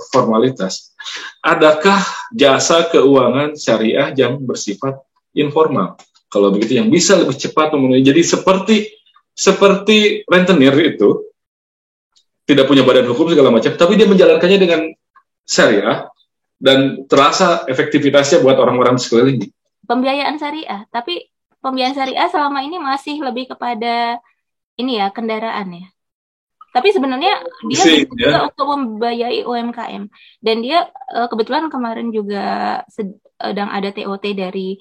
formalitas. Adakah jasa keuangan syariah yang bersifat informal? Kalau begitu yang bisa lebih cepat memenuhi. Jadi seperti rentenir itu tidak punya badan hukum segala macam, tapi dia menjalankannya dengan syariah dan terasa efektivitasnya buat orang-orang sekeliling. Pembiayaan syariah, tapi pembiayaan syariah selama ini masih lebih kepada ini ya, kendaraan ya. Tapi sebenarnya dia juga untuk membiayai UMKM. Dan dia kebetulan kemarin juga sedang ada TOT dari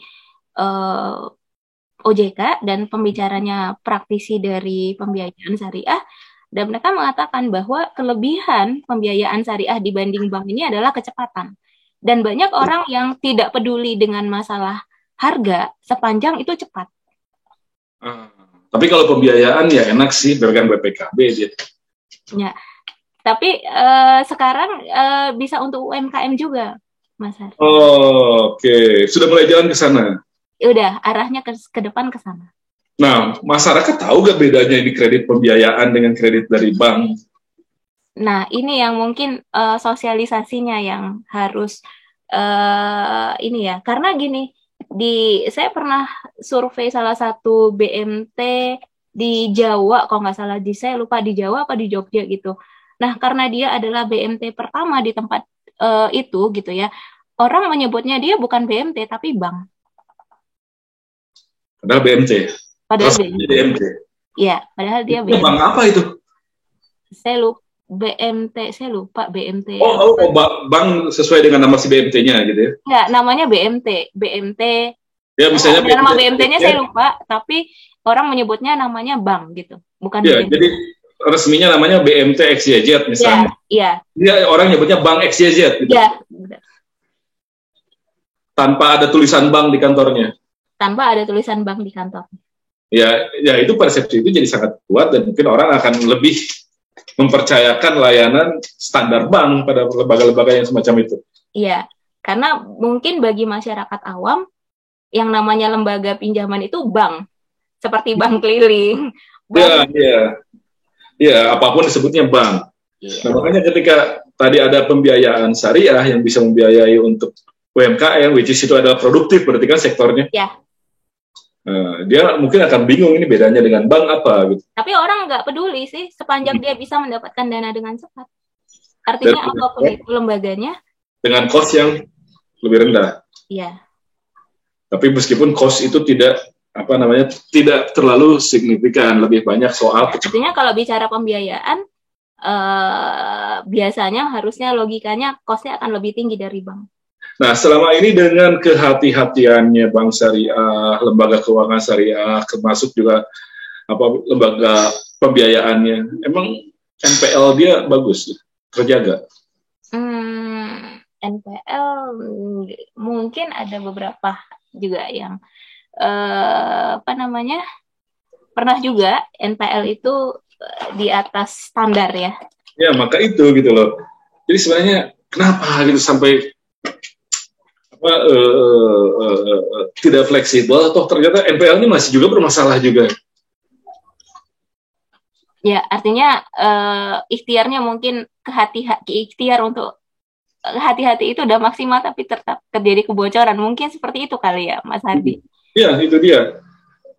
OJK dan pembicaranya praktisi dari pembiayaan syariah. Dan mereka mengatakan bahwa kelebihan pembiayaan syariah dibanding bank ini adalah kecepatan. Dan banyak orang yang tidak peduli dengan masalah harga sepanjang itu cepat. Tapi kalau pembiayaan ya enak sih, berikan BPKB gitu. Ya, tapi sekarang bisa untuk UMKM juga, Mas Har. Oke. Sudah mulai jalan ke sana? Udah, arahnya ke depan ke sana. Nah, masyarakat tahu gak bedanya ini kredit pembiayaan dengan kredit dari bank? Nah, ini yang mungkin sosialisasinya yang harus ini ya, karena gini, saya pernah survei salah satu BMT di Jawa, kalau nggak salah, saya lupa di Jawa apa di Jogja gitu. Nah, karena dia adalah BMT pertama di tempat itu gitu ya, orang menyebutnya dia bukan BMT tapi bank. Padahal BMT. Padahal BMT. Iya, padahal dia BMT. Bank apa itu? Saya lupa. BMT, saya lupa BMT. Bank sesuai dengan nama si BMT-nya gitu ya? Enggak, namanya BMT. Ya, misalnya nama BMT-nya saya lupa, tapi orang menyebutnya namanya bank gitu, bukan ya, BMT. Jadi resminya namanya BMT XYZ misalnya. Iya. Dia orang nyebutnya bank XYZ gitu. Iya. Tanpa ada tulisan bank di kantornya. Tanpa ada tulisan bank di kantor. Ya itu persepsi itu jadi sangat kuat dan mungkin orang akan lebih mempercayakan layanan standar bank pada lembaga-lembaga yang semacam itu. Iya, karena mungkin bagi masyarakat awam yang namanya lembaga pinjaman itu bank, seperti bank keliling. Iya, apapun disebutnya bank. Nah, makanya ketika tadi ada pembiayaan syariah yang bisa membiayai untuk UMKM, which is itu adalah produktif, berarti kan sektornya. Iya. Dia mungkin akan bingung ini bedanya dengan bank apa gitu. Tapi orang nggak peduli sih sepanjang dia bisa mendapatkan dana dengan cepat. Artinya apapun itu lembaganya dengan cost yang lebih rendah. Iya. Tapi meskipun cost itu tidak tidak terlalu signifikan, lebih banyak soal. Artinya kalau bicara pembiayaan, biasanya harusnya logikanya cost-nya akan lebih tinggi dari bank. Nah, selama ini dengan kehati-hatiannya bank syariah, lembaga keuangan syariah, termasuk juga lembaga pembiayaannya, emang NPL dia bagus, terjaga? NPL mungkin ada beberapa juga yang pernah juga NPL itu di atas standar ya. Ya, maka itu gitu loh. Jadi sebenarnya kenapa gitu sampai tidak fleksibel, atau ternyata NPL ini masih juga bermasalah juga. Ya, artinya ikhtiarnya mungkin ikhtiar untuk hati-hati itu udah maksimal tapi tetap terjadi kebocoran. Mungkin seperti itu kali ya, Mas Hardi. Iya, itu dia.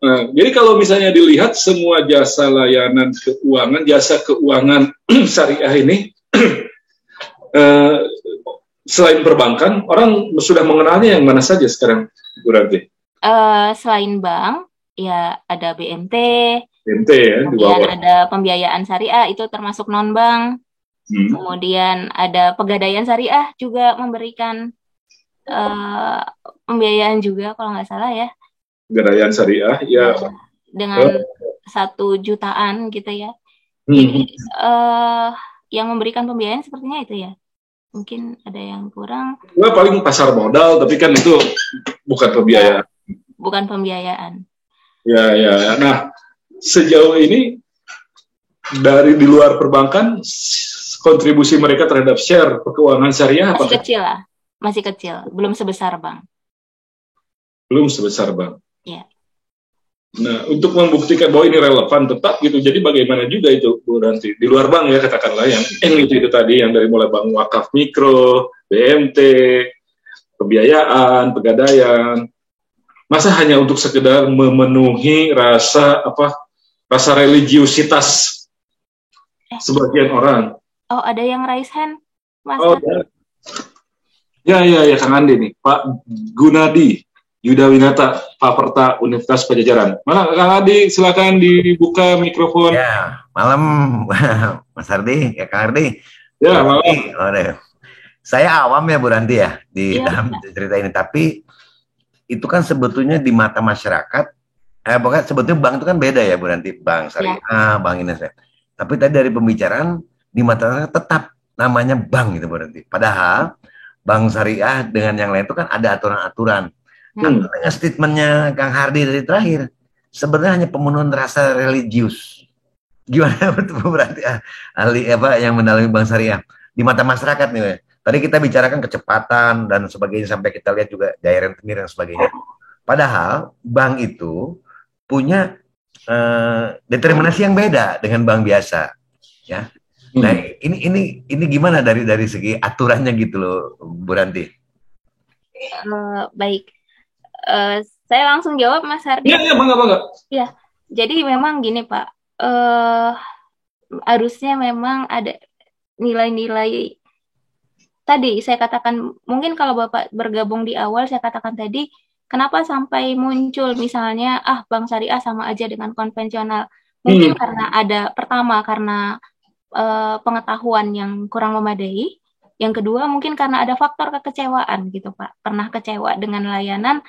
Nah, jadi kalau misalnya dilihat semua jasa layanan keuangan, jasa keuangan syariah ini, selain perbankan, orang sudah mengenalnya yang mana saja sekarang, Bu Ranti? Selain bank, ya ada BMT, ya, kemudian ada pembiayaan syariah, itu termasuk non-bank. Kemudian ada pegadaian syariah juga memberikan pembiayaan juga, kalau nggak salah ya. Pegadaian syariah, ya. Dengan 1 jutaan gitu ya. Jadi yang memberikan pembiayaan sepertinya itu ya. Mungkin ada yang kurang. Paling pasar modal, tapi kan itu bukan pembiayaan. Bukan pembiayaan. Ya. Nah, sejauh ini dari di luar perbankan, kontribusi mereka terhadap share keuangan syariah masih kecil lah, masih kecil, belum sebesar bank. Belum sebesar bank. Ya. Nah, untuk membuktikan bahwa ini relevan tetap gitu, jadi bagaimana juga itu Bu Ranti, di luar bank ya katakanlah yang itu tadi, yang dari mulai bank wakaf mikro, BMT, pembiayaan, pegadaian, masa hanya untuk sekedar memenuhi rasa religiusitas sebagian orang. Oh, ada yang raise hand, Mas. Ya, Kang Andi nih, Pak Gunadi Yuda Winata, Pak Perta, Universitas Pajajaran. Mana Kang Adi, silakan dibuka mikrofon. Ya, malam Mas Hardi, ya Kang Hardi. Ya, malam. Saya awam ya Bu Ranti ya di dalam cerita ini, tapi itu kan sebetulnya di mata masyarakat, pokoknya sebetulnya bank itu kan beda ya Bu Ranti, bank syariah, bank ini. Tapi tadi dari pembicaraan di mata masyarakat tetap namanya bank gitu Bu Ranti. Padahal bank syariah dengan yang lain itu kan ada aturan-aturan. Dengan statementnya Kang Hardi dari terakhir, sebenarnya hanya pemenuhan rasa religius. Gimana berarti ahli yang mendalami bank syariah di mata masyarakat nih? Tadi kita bicarakan kecepatan dan sebagainya, sampai kita lihat juga daya rentenir dan sebagainya. Padahal bank itu punya determinasi yang beda dengan bank biasa, ya. Nah, ini gimana dari segi aturannya gitu loh, Bu Ranti? Baik. Saya langsung jawab, Mas Hardi. Iya, bangga. Ya, jadi memang gini Pak, harusnya memang ada nilai-nilai tadi saya katakan, mungkin kalau Bapak bergabung di awal saya katakan tadi, kenapa sampai muncul misalnya bank syariah sama aja dengan konvensional? Mungkin karena karena pengetahuan yang kurang memadai. Yang kedua mungkin karena ada faktor kekecewaan gitu Pak, pernah kecewa dengan layanan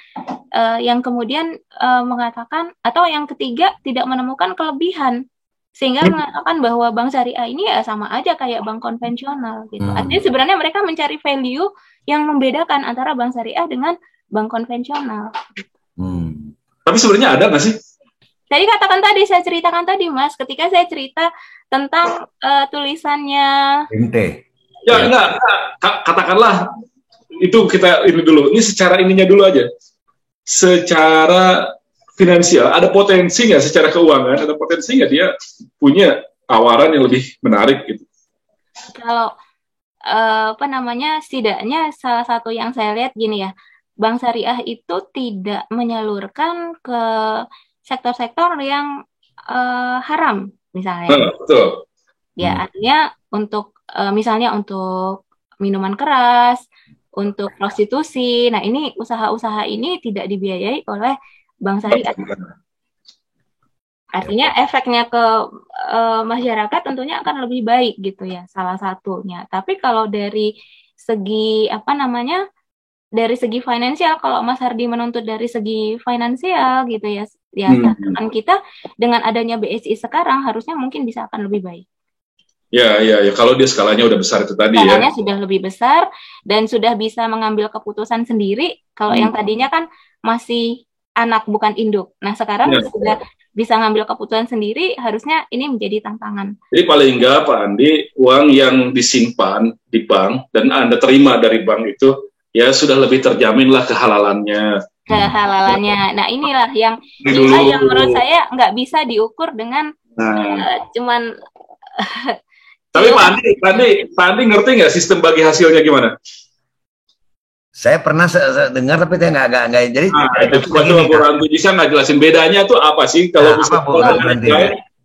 yang kemudian mengatakan, atau yang ketiga tidak menemukan kelebihan sehingga mengatakan bahwa bank syariah ini ya sama aja kayak bank konvensional gitu. Artinya sebenarnya mereka mencari value yang membedakan antara bank syariah dengan bank konvensional. Tapi sebenarnya ada nggak sih? Saya ceritakan tadi Mas, ketika saya cerita tentang tulisannya BMT. Ya, enggak, katakanlah itu kita ini dulu. Ini secara ininya dulu aja. Secara finansial, ada potensi nggak secara keuangan? Ada potensi nggak dia punya tawaran yang lebih menarik gitu? Kalau setidaknya salah satu yang saya lihat gini ya, bank syariah itu tidak menyalurkan ke sektor-sektor yang haram misalnya. Betul. Ya, artinya untuk misalnya untuk minuman keras, untuk prostitusi. Nah, ini usaha-usaha ini tidak dibiayai oleh bank syariah. Artinya efeknya ke masyarakat tentunya akan lebih baik gitu ya, salah satunya. Tapi kalau dari segi dari segi finansial, kalau Mas Hardi menuntut dari segi finansial gitu ya, kan kita dengan adanya BSI sekarang harusnya mungkin bisa akan lebih baik. Ya. Kalau dia skalanya udah besar itu tadi skalanya sudah lebih besar dan sudah bisa mengambil keputusan sendiri. Kalau yang tadinya kan masih anak bukan induk. Nah sekarang sudah bisa ngambil keputusan sendiri, harusnya ini menjadi tantangan. Jadi paling enggak Pak Andi, uang yang disimpan di bank dan Anda terima dari bank itu, ya sudah lebih terjamin lah kehalalannya. Nah inilah yang menurut saya nggak bisa diukur dengan cuman... Tapi Pak Andi ngerti nggak sistem bagi hasilnya gimana? Saya pernah dengar tapi saya nggak jadi. Itu coba Bu Ranti bisa nggak jelasin bedanya tuh apa sih kalau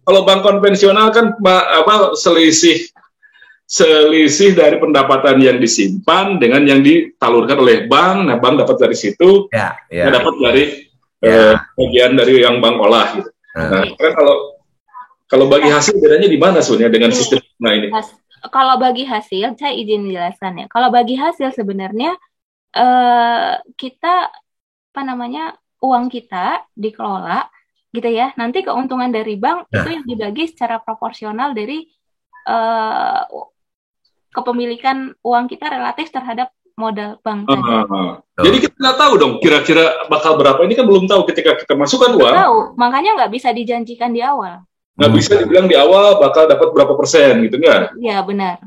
kalau bank konvensional kan selisih dari pendapatan yang disimpan dengan yang ditalurkan oleh bank. Nah bank dapat dari situ, dapat dari bagian dari yang bank olah gitu. Nah kalau bagi hasil bedanya di mana sebenarnya dengan sistem ini? Kalau bagi hasil, saya izin menjelaskan ya. Kalau bagi hasil sebenarnya kita uang kita dikelola gitu ya, nanti keuntungan dari bank itu yang dibagi secara proporsional dari kepemilikan uang kita relatif terhadap modal bank. Jadi kita nggak tahu dong kira-kira bakal berapa, ini kan belum tahu ketika kita masukkan uang. Tahu, makanya nggak bisa dijanjikan di awal. Nggak bisa dibilang di awal bakal dapat berapa persen gitu nggak? Iya benar.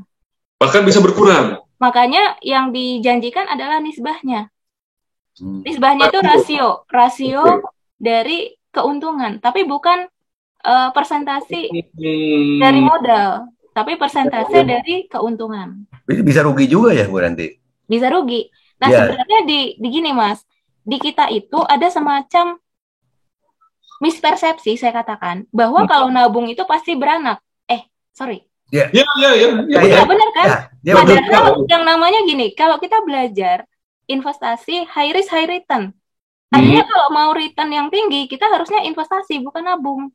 Bahkan bisa berkurang. Makanya yang dijanjikan adalah nisbahnya. Nisbahnya itu rasio dari keuntungan, tapi bukan persentase dari modal, tapi persentase dari keuntungan. Bisa rugi juga ya Bu Ranti? Bisa rugi. Nah sebenarnya di gini Mas, di kita itu ada semacam mispersepsi saya katakan bahwa kalau nabung itu pasti beranak. Iya, benar kan? Padahal yang namanya gini, kalau kita belajar investasi high risk high return, artinya kalau mau return yang tinggi, kita harusnya investasi bukan nabung.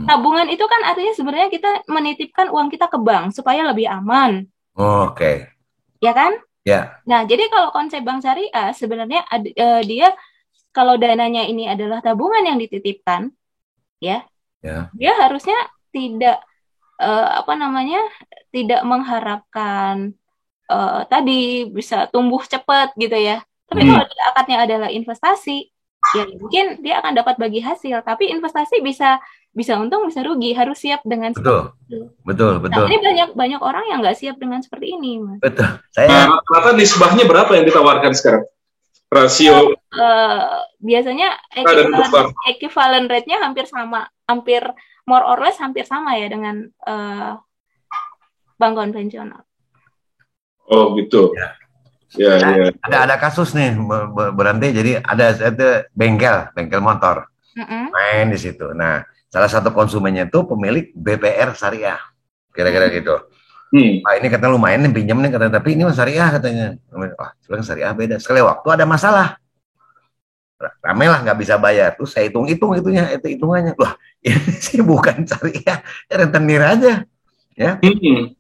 Tabungan itu kan artinya sebenarnya kita menitipkan uang kita ke bank supaya lebih aman. Oke. Ya kan? Ya. Nah, jadi kalau konsep bank syariah sebenarnya dia kalau dananya ini adalah tabungan yang dititipkan, dia harusnya tidak tidak mengharapkan tadi bisa tumbuh cepat gitu ya. Tapi kalau akadnya adalah investasi, ya mungkin dia akan dapat bagi hasil. Tapi investasi bisa untung bisa rugi, harus siap dengan betul. Nah, ini banyak orang yang nggak siap dengan seperti ini, Mas. Betul. Rata nisbahnya berapa yang ditawarkan sekarang? Rasio biasanya equivalent rate-nya hampir sama, hampir more or less hampir sama ya dengan bank konvensional. Oh gitu. Ya. Ada kasus nih berhenti, jadi ada bengkel motor main di situ. Nah salah satu konsumennya itu pemilik BPR syariah, kira-kira gitu. Pak ini katanya lumayan nih pinjam nih katanya, tapi ini syariah katanya. Sebenarnya syariah beda. Sekali waktu ada masalah, ramai lah nggak bisa bayar. Terus saya hitungannya. Wah ini sih bukan syariah, rentenir aja. Ya.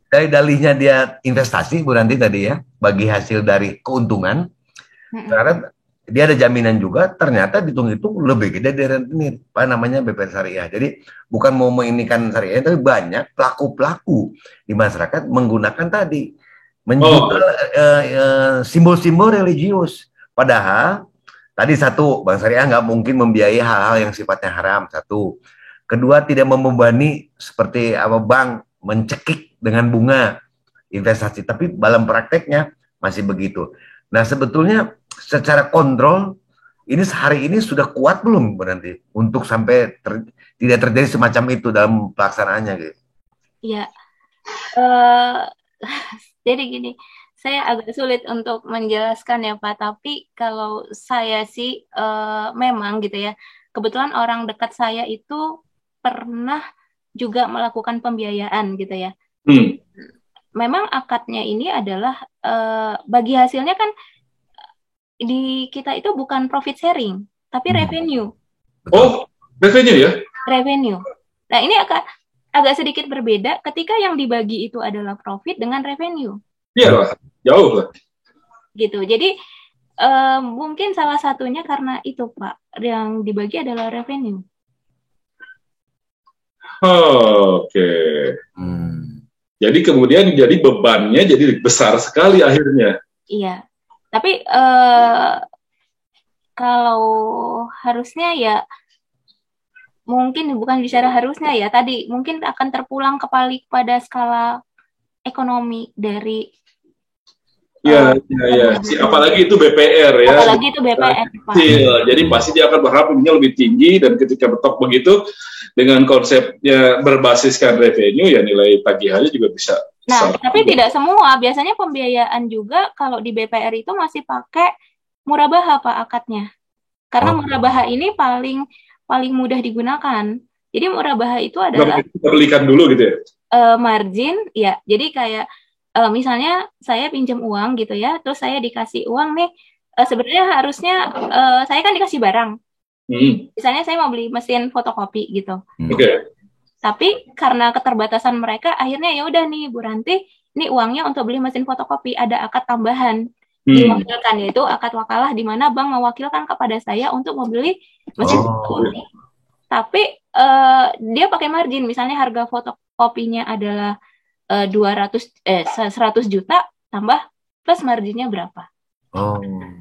Dari dalihnya dia investasi Bu Ranti tadi ya, bagi hasil dari keuntungan. Ternyata dia ada jaminan juga, ternyata dihitung-hitung lebih gede dari rentenir. BPR syariah. Jadi bukan mau menginginkan syariah, tapi banyak pelaku-pelaku di masyarakat menggunakan tadi menjual simbol-simbol religius. Padahal tadi satu, bank syariah nggak mungkin membiayai hal-hal yang sifatnya haram. Satu. Kedua, tidak membebani seperti bank mencekik dengan bunga investasi, tapi dalam prakteknya masih begitu. Nah sebetulnya secara kontrol ini sehari ini sudah kuat belum berarti untuk sampai tidak terjadi semacam itu dalam pelaksanaannya gitu? Iya, jadi gini, Saya agak sulit untuk menjelaskan ya Pak, tapi kalau saya sih memang gitu ya, kebetulan orang dekat saya itu pernah juga melakukan pembiayaan gitu ya. Memang akadnya ini adalah bagi hasilnya kan di kita itu bukan profit sharing, tapi revenue. Oh, revenue ya? Revenue. Nah ini agak sedikit berbeda ketika yang dibagi itu adalah profit dengan revenue. Iya lah, jauh lah. Gitu. Jadi mungkin salah satunya karena itu Pak, yang dibagi adalah revenue. Oke. Jadi kemudian jadi bebannya jadi besar sekali akhirnya. Iya. Tapi kalau harusnya ya mungkin bukan bicara harusnya ya, tadi mungkin akan terpulang kembali pada skala ekonomi dari ya. Apalagi itu BPR ya. Apalagi itu BPR, Pak. Jadi pasti dia akan berharap ini lebih tinggi, dan ketika betok begitu dengan konsepnya berbasiskan revenue, ya nilai tagihannya juga bisa. Nah, tapi tidak semua. Biasanya pembiayaan juga kalau di BPR itu masih pakai murabaha Pak akadnya. Karena murabaha ini paling mudah digunakan. Jadi murabaha itu adalah kita belikan dulu gitu ya. Margin, ya. Jadi kayak misalnya saya pinjam uang gitu ya, terus saya dikasih uang nih, sebenarnya harusnya saya kan dikasih barang. Misalnya saya mau beli mesin fotokopi gitu. Tapi karena keterbatasan mereka, akhirnya ya udah nih Bu Ranti, ini uangnya untuk beli mesin fotokopi, ada akad tambahan diwakilkan, yaitu akad wakalah di mana bank mewakilkan kepada saya untuk membeli mesin fotokopi. Tapi dia pakai margin, misalnya harga fotokopinya adalah 100 juta tambah plus marginnya berapa.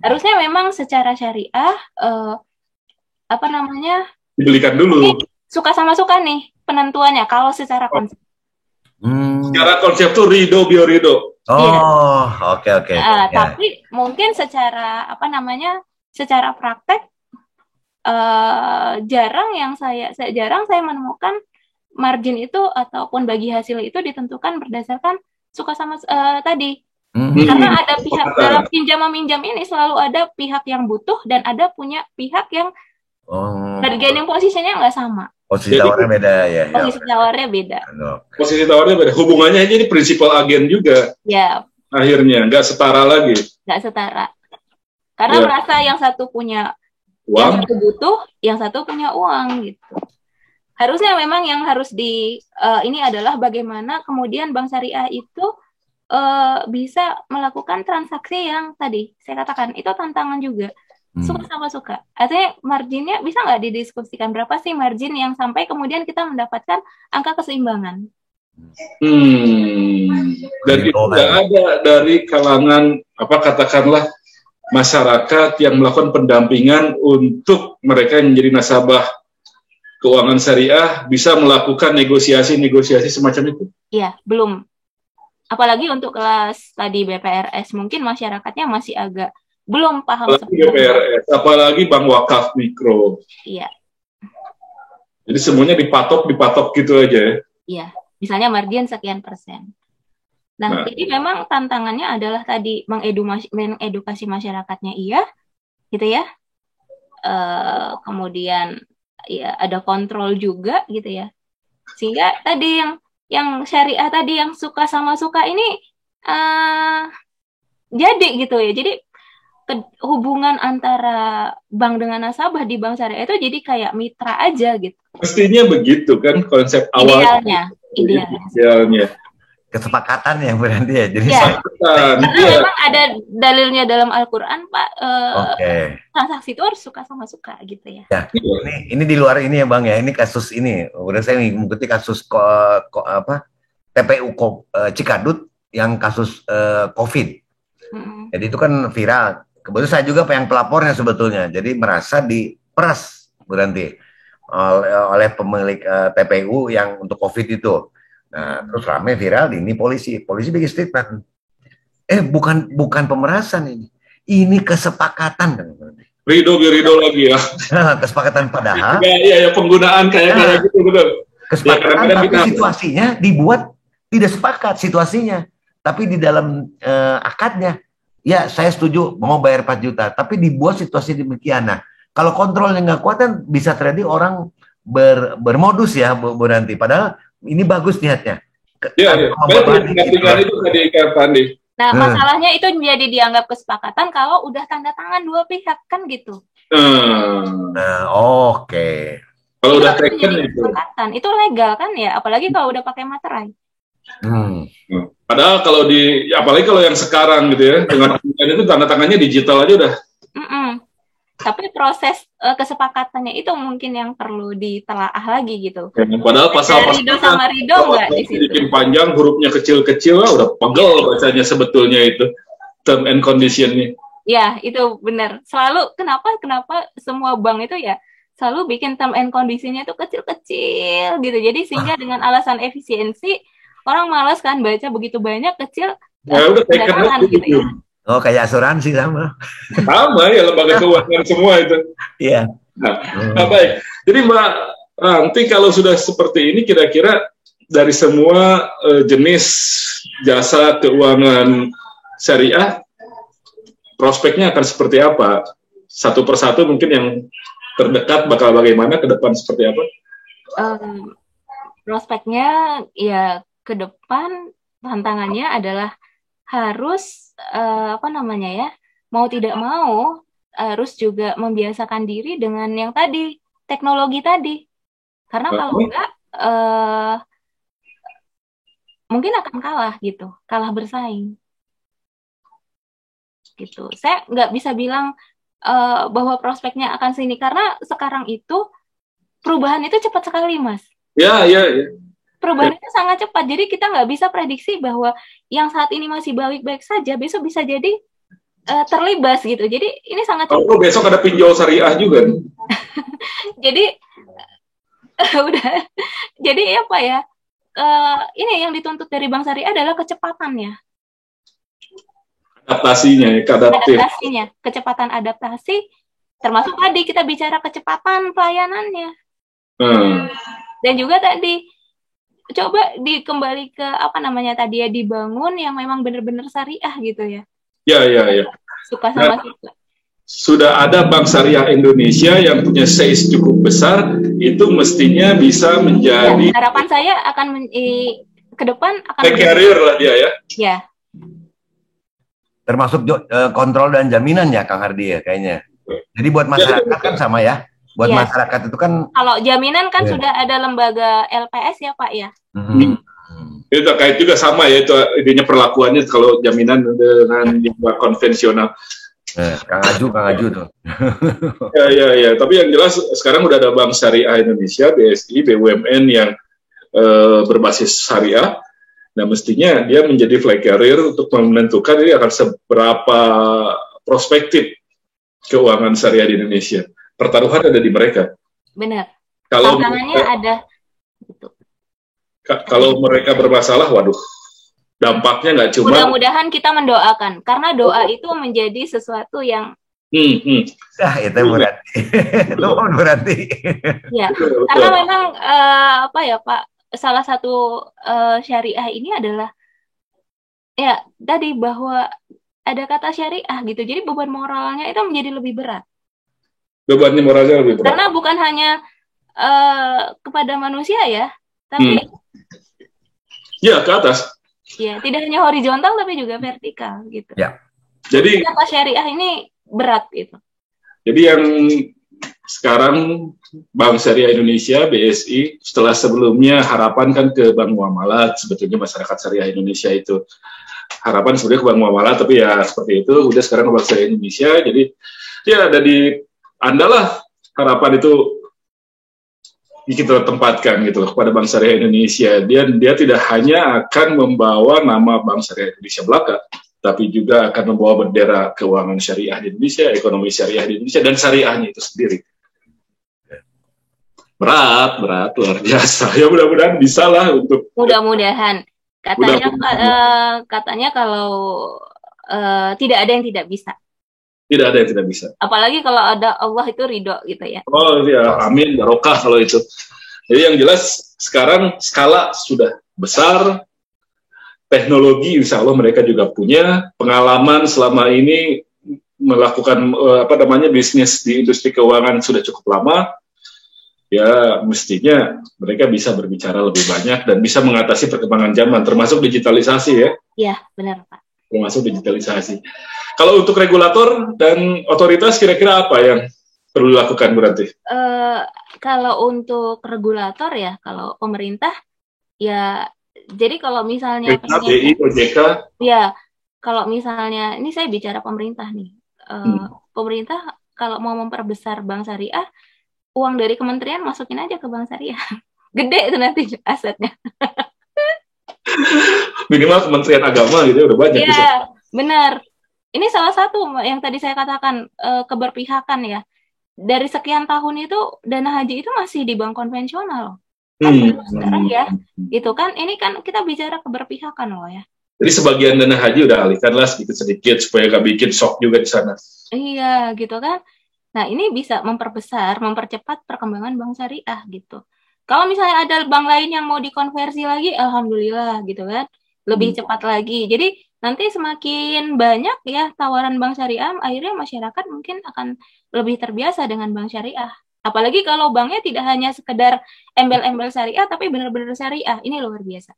Harusnya memang secara syariah dibelikan dulu. Suka sama suka nih penentuannya kalau secara konsep. Secara konsep tuh ridho biorido. Oke. Tapi mungkin secara secara praktek jarang saya menemukan margin itu ataupun bagi hasil itu ditentukan berdasarkan suka sama tadi. Karena ada pihak dalam pinjam meminjam ini selalu ada pihak yang butuh dan ada punya pihak yang bargaining posisinya nggak sama. Posisi tawarnya beda ya. Posisi tawarnya beda. Hubungannya ini prinsipal agen juga. Ya. Akhirnya nggak setara lagi. Nggak setara. Karena merasa yang satu punya uang, yang satu butuh, yang satu punya uang gitu. Harusnya memang yang harus ini adalah bagaimana kemudian bank syariah itu bisa melakukan transaksi yang tadi saya katakan itu tantangan juga. Suka sama suka. Artinya marginnya bisa nggak didiskusikan berapa sih margin yang sampai kemudian kita mendapatkan angka keseimbangan. Dan itu nggak ada dari kalangan katakanlah masyarakat yang melakukan pendampingan untuk mereka yang menjadi nasabah keuangan syariah bisa melakukan negosiasi semacam itu? Iya, belum. Apalagi untuk kelas tadi BPRS, mungkin masyarakatnya masih agak belum paham. Apalagi BPRS, apalagi bank wakaf mikro. Iya. Jadi semuanya dipatok gitu aja ya? Iya, misalnya margin sekian persen. Nah, jadi memang tantangannya adalah tadi mengedukasi masyarakatnya gitu ya. Kemudian ya ada kontrol juga gitu ya, sehingga tadi yang syariah tadi yang suka sama suka ini jadi gitu ya, jadi hubungan antara bank dengan nasabah di bank syariah itu jadi kayak mitra aja gitu. Mestinya begitu kan konsep awalnya. Idealnya. Kesepakatan ya berarti ya. Jadi karena memang ada dalilnya dalam Al-Quran Pak. Transaksi itu harus suka sama suka gitu ya. Ini di luar ini ya Bang ya. Ini kasus ini. Udah saya mengikuti kasus TPU Cikadut yang kasus COVID. Jadi itu kan viral. Kebetulan saya juga yang pelapornya sebetulnya. Jadi merasa diperas berarti oleh pemilik TPU yang untuk COVID itu. Nah, terus rame viral ini polisi bikin statement. Bukan pemerasan ini. Ini kesepakatan kan. Ridho lagi ya. Kesepakatan padahal. Iya, penggunaan kayak gitu betul. Kesepakatan tapi situasinya dibuat tidak sepakat situasinya. tapi di dalam akadnya, ya saya setuju mau bayar 4 juta, tapi dibuat situasi demikian. Nah, kalau kontrolnya nggak kuat kan bisa terjadi orang bermodus ya, Bu Ranti. Padahal ini bagus niatnya. Iya. Dengan itu tadi Kak Pandi. Nah, masalahnya itu menjadi dianggap kesepakatan kalau udah tanda tangan dua pihak kan gitu. Oke. Kalau udah taken itu legal kan ya, apalagi kalau udah pakai materai. Padahal kalau apalagi kalau yang sekarang gitu ya, dengan itu tanda tangannya digital aja udah. Tapi proses kesepakatannya itu mungkin yang perlu ditelaah lagi gitu. Padahal pasal Rido sama Rido nggak di situ. Bikin panjang, hurufnya kecil-kecil, udah pegel bacanya sebetulnya itu term and condition-nya. Ya, itu benar. Selalu kenapa semua bank itu ya selalu bikin term and condition-nya itu kecil-kecil gitu. Jadi sehingga dengan alasan efisiensi orang malas kan baca begitu banyak kecil. Ya udah taken gitu ya. Oh, kayak asuransi sama. Sama ya, lembaga keuangan semua itu. Iya. Nah, baik. Jadi Mbak Ranti, kalau sudah seperti ini, kira-kira dari semua jenis jasa keuangan syariah, prospeknya akan seperti apa? Satu persatu mungkin yang terdekat bakal bagaimana, ke depan seperti apa? Prospeknya ya ke depan tantangannya adalah harus mau tidak mau harus juga membiasakan diri dengan yang tadi teknologi tadi, karena kalau enggak mungkin akan kalah bersaing gitu. Saya nggak bisa bilang bahwa prospeknya akan sini karena sekarang itu perubahan itu cepat sekali, Mas. Ya. Perubahan itu sangat cepat, jadi kita nggak bisa prediksi bahwa yang saat ini masih baik-baik saja, besok bisa jadi terlibas gitu. Jadi ini sangat cepat. Oh, besok ada pinjol syariah juga. Jadi udah. Jadi apa ya? Ini yang dituntut dari bank syariah adalah kecepatannya. Adaptasinya, kecepatan adaptasi, termasuk tadi kita bicara kecepatan pelayanannya. Dan juga tadi coba dikembali ke dibangun yang memang benar-benar syariah gitu ya. Ya. Suka sama suka. Sudah ada Bank Syariah Indonesia yang punya size cukup besar, itu mestinya bisa menjadi. Harapan saya akan ke depan akan carrier lah dia ya. Ya. Termasuk kontrol dan jaminan ya Kang Hardi ya kayaknya. Jadi buat masyarakat kan sama ya. Buat masyarakat itu kan. Kalau jaminan kan sudah ada lembaga LPS ya Pak ya. Itu terkait juga sama ya, itu idenya perlakuannya kalau jaminan dengan yang konvensional. Kang Aju tuh. Ya. Tapi yang jelas sekarang udah ada Bank Syariah Indonesia, BSI, BUMN yang berbasis syariah. Nah, mestinya dia menjadi flag carrier untuk menentukan ini akan seberapa prospektif keuangan syariah di Indonesia. Pertaruhan ada di mereka. Benar. Kalau tantangannya ada. Gitu. Kalau mereka bermasalah, waduh, dampaknya nggak cuma. Mudah-mudahan kita mendoakan, karena doa itu menjadi sesuatu yang. Itu berarti. Ya, karena memang Pak, salah satu syariah ini adalah ya tadi bahwa ada kata syariah gitu, jadi beban moralnya itu menjadi lebih berat. Bebannya moralnya lebih berat. Karena bukan hanya kepada manusia ya, tapi ya ke atas. Ya, tidak hanya horizontal tapi juga vertikal gitu. Ya. Jadi kata syariah ini berat gitu. Jadi yang sekarang Bank Syariah Indonesia BSI setelah sebelumnya harapan kan ke Bank Muamalat, sebetulnya masyarakat syariah Indonesia itu harapan sebenarnya ke Bank Muamalat, tapi ya seperti itu udah sekarang Bank Syariah Indonesia. Jadi ya ada di andalah harapan itu kita tempatkan gitu kepada Bank Syariah Indonesia. Dia tidak hanya akan membawa nama Bank Syariah Indonesia belaka, tapi juga akan membawa bendera keuangan syariah di Indonesia, ekonomi syariah di Indonesia, dan syariahnya itu sendiri. Berat, luar biasa. Ya mudah-mudahan bisa lah untuk. Mudah-mudahan. Katanya kalau tidak ada yang tidak bisa. Tidak ada yang tidak bisa. Apalagi kalau ada Allah itu ridho gitu ya. Oh ya, amin, barokah kalau itu. Jadi yang jelas sekarang skala sudah besar, teknologi, insya Allah mereka juga punya pengalaman selama ini melakukan bisnis di industri keuangan sudah cukup lama. Ya mestinya mereka bisa berbicara lebih banyak dan bisa mengatasi perkembangan zaman, termasuk digitalisasi ya. Iya, benar Pak. Termasuk digitalisasi. Kalau untuk regulator dan otoritas kira-kira apa yang perlu dilakukan Bu Ranti? Kalau untuk regulator ya, kalau pemerintah ya, jadi kalau misalnya BI, OJK. Ya, kalau misalnya ini saya bicara pemerintah nih. Pemerintah kalau mau memperbesar bank syariah, uang dari kementerian masukin aja ke bank syariah. Gede itu nanti asetnya. Minimal Kementerian Agama gitu udah banyak. Iya, benar. Ini salah satu yang tadi saya katakan keberpihakan ya. Dari sekian tahun itu dana haji itu masih di bank konvensional. Sekarang ya, gitu kan. Ini kan kita bicara keberpihakan loh ya. Jadi sebagian dana haji udah alihkanlah sedikit-sedikit supaya nggak bikin shock juga di sana. Iya, gitu kan. Nah, ini bisa mempercepat perkembangan bank syariah gitu. Kalau misalnya ada bank lain yang mau dikonversi lagi, alhamdulillah gitu kan. Lebih cepat lagi. Jadi nanti semakin banyak ya tawaran bank syariah, akhirnya masyarakat mungkin akan lebih terbiasa dengan bank syariah. Apalagi kalau banknya tidak hanya sekedar embel-embel syariah, tapi benar-benar syariah. Ini luar biasa.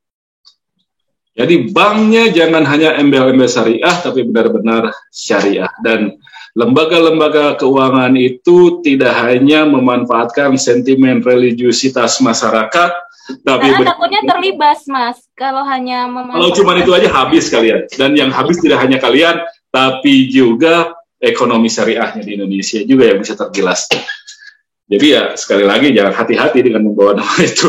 Jadi banknya jangan hanya embel-embel syariah, tapi benar-benar syariah. Dan lembaga-lembaga keuangan itu tidak hanya memanfaatkan sentimen religiusitas masyarakat, tapi takutnya terlibas, Mas. Kalau hanya kalau cuma itu aja habis kalian. Dan yang habis tidak hanya kalian, tapi juga ekonomi syariahnya di Indonesia juga yang bisa tergilas. Jadi ya sekali lagi jangan hati-hati dengan membawa nama itu.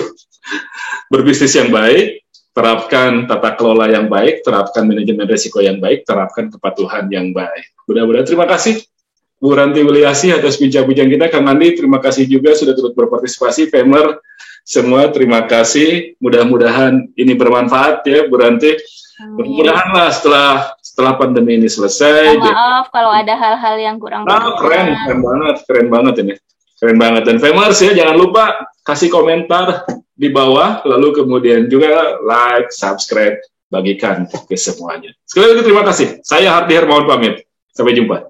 Berbisnis yang baik, terapkan tata kelola yang baik, terapkan manajemen risiko yang baik, terapkan kepatuhan yang baik. Mudah-mudahan. Terima kasih Bu Ranti Wilyasih atas bincang-bincang kita. Kang Andi, terima kasih juga sudah turut berpartisipasi. Femler semua terima kasih. Mudah-mudahan ini bermanfaat ya Bu Ranti. Mudah-mudahan lah setelah pandemi ini selesai. Maaf kalau ada hal-hal yang kurang keren banget ini. Keren banget. Dan Femers ya, jangan lupa kasih komentar di bawah, lalu kemudian juga like, subscribe, bagikan ke semuanya. Sekali lagi terima kasih. Saya Hardi Hermawan pamit. Sampai jumpa.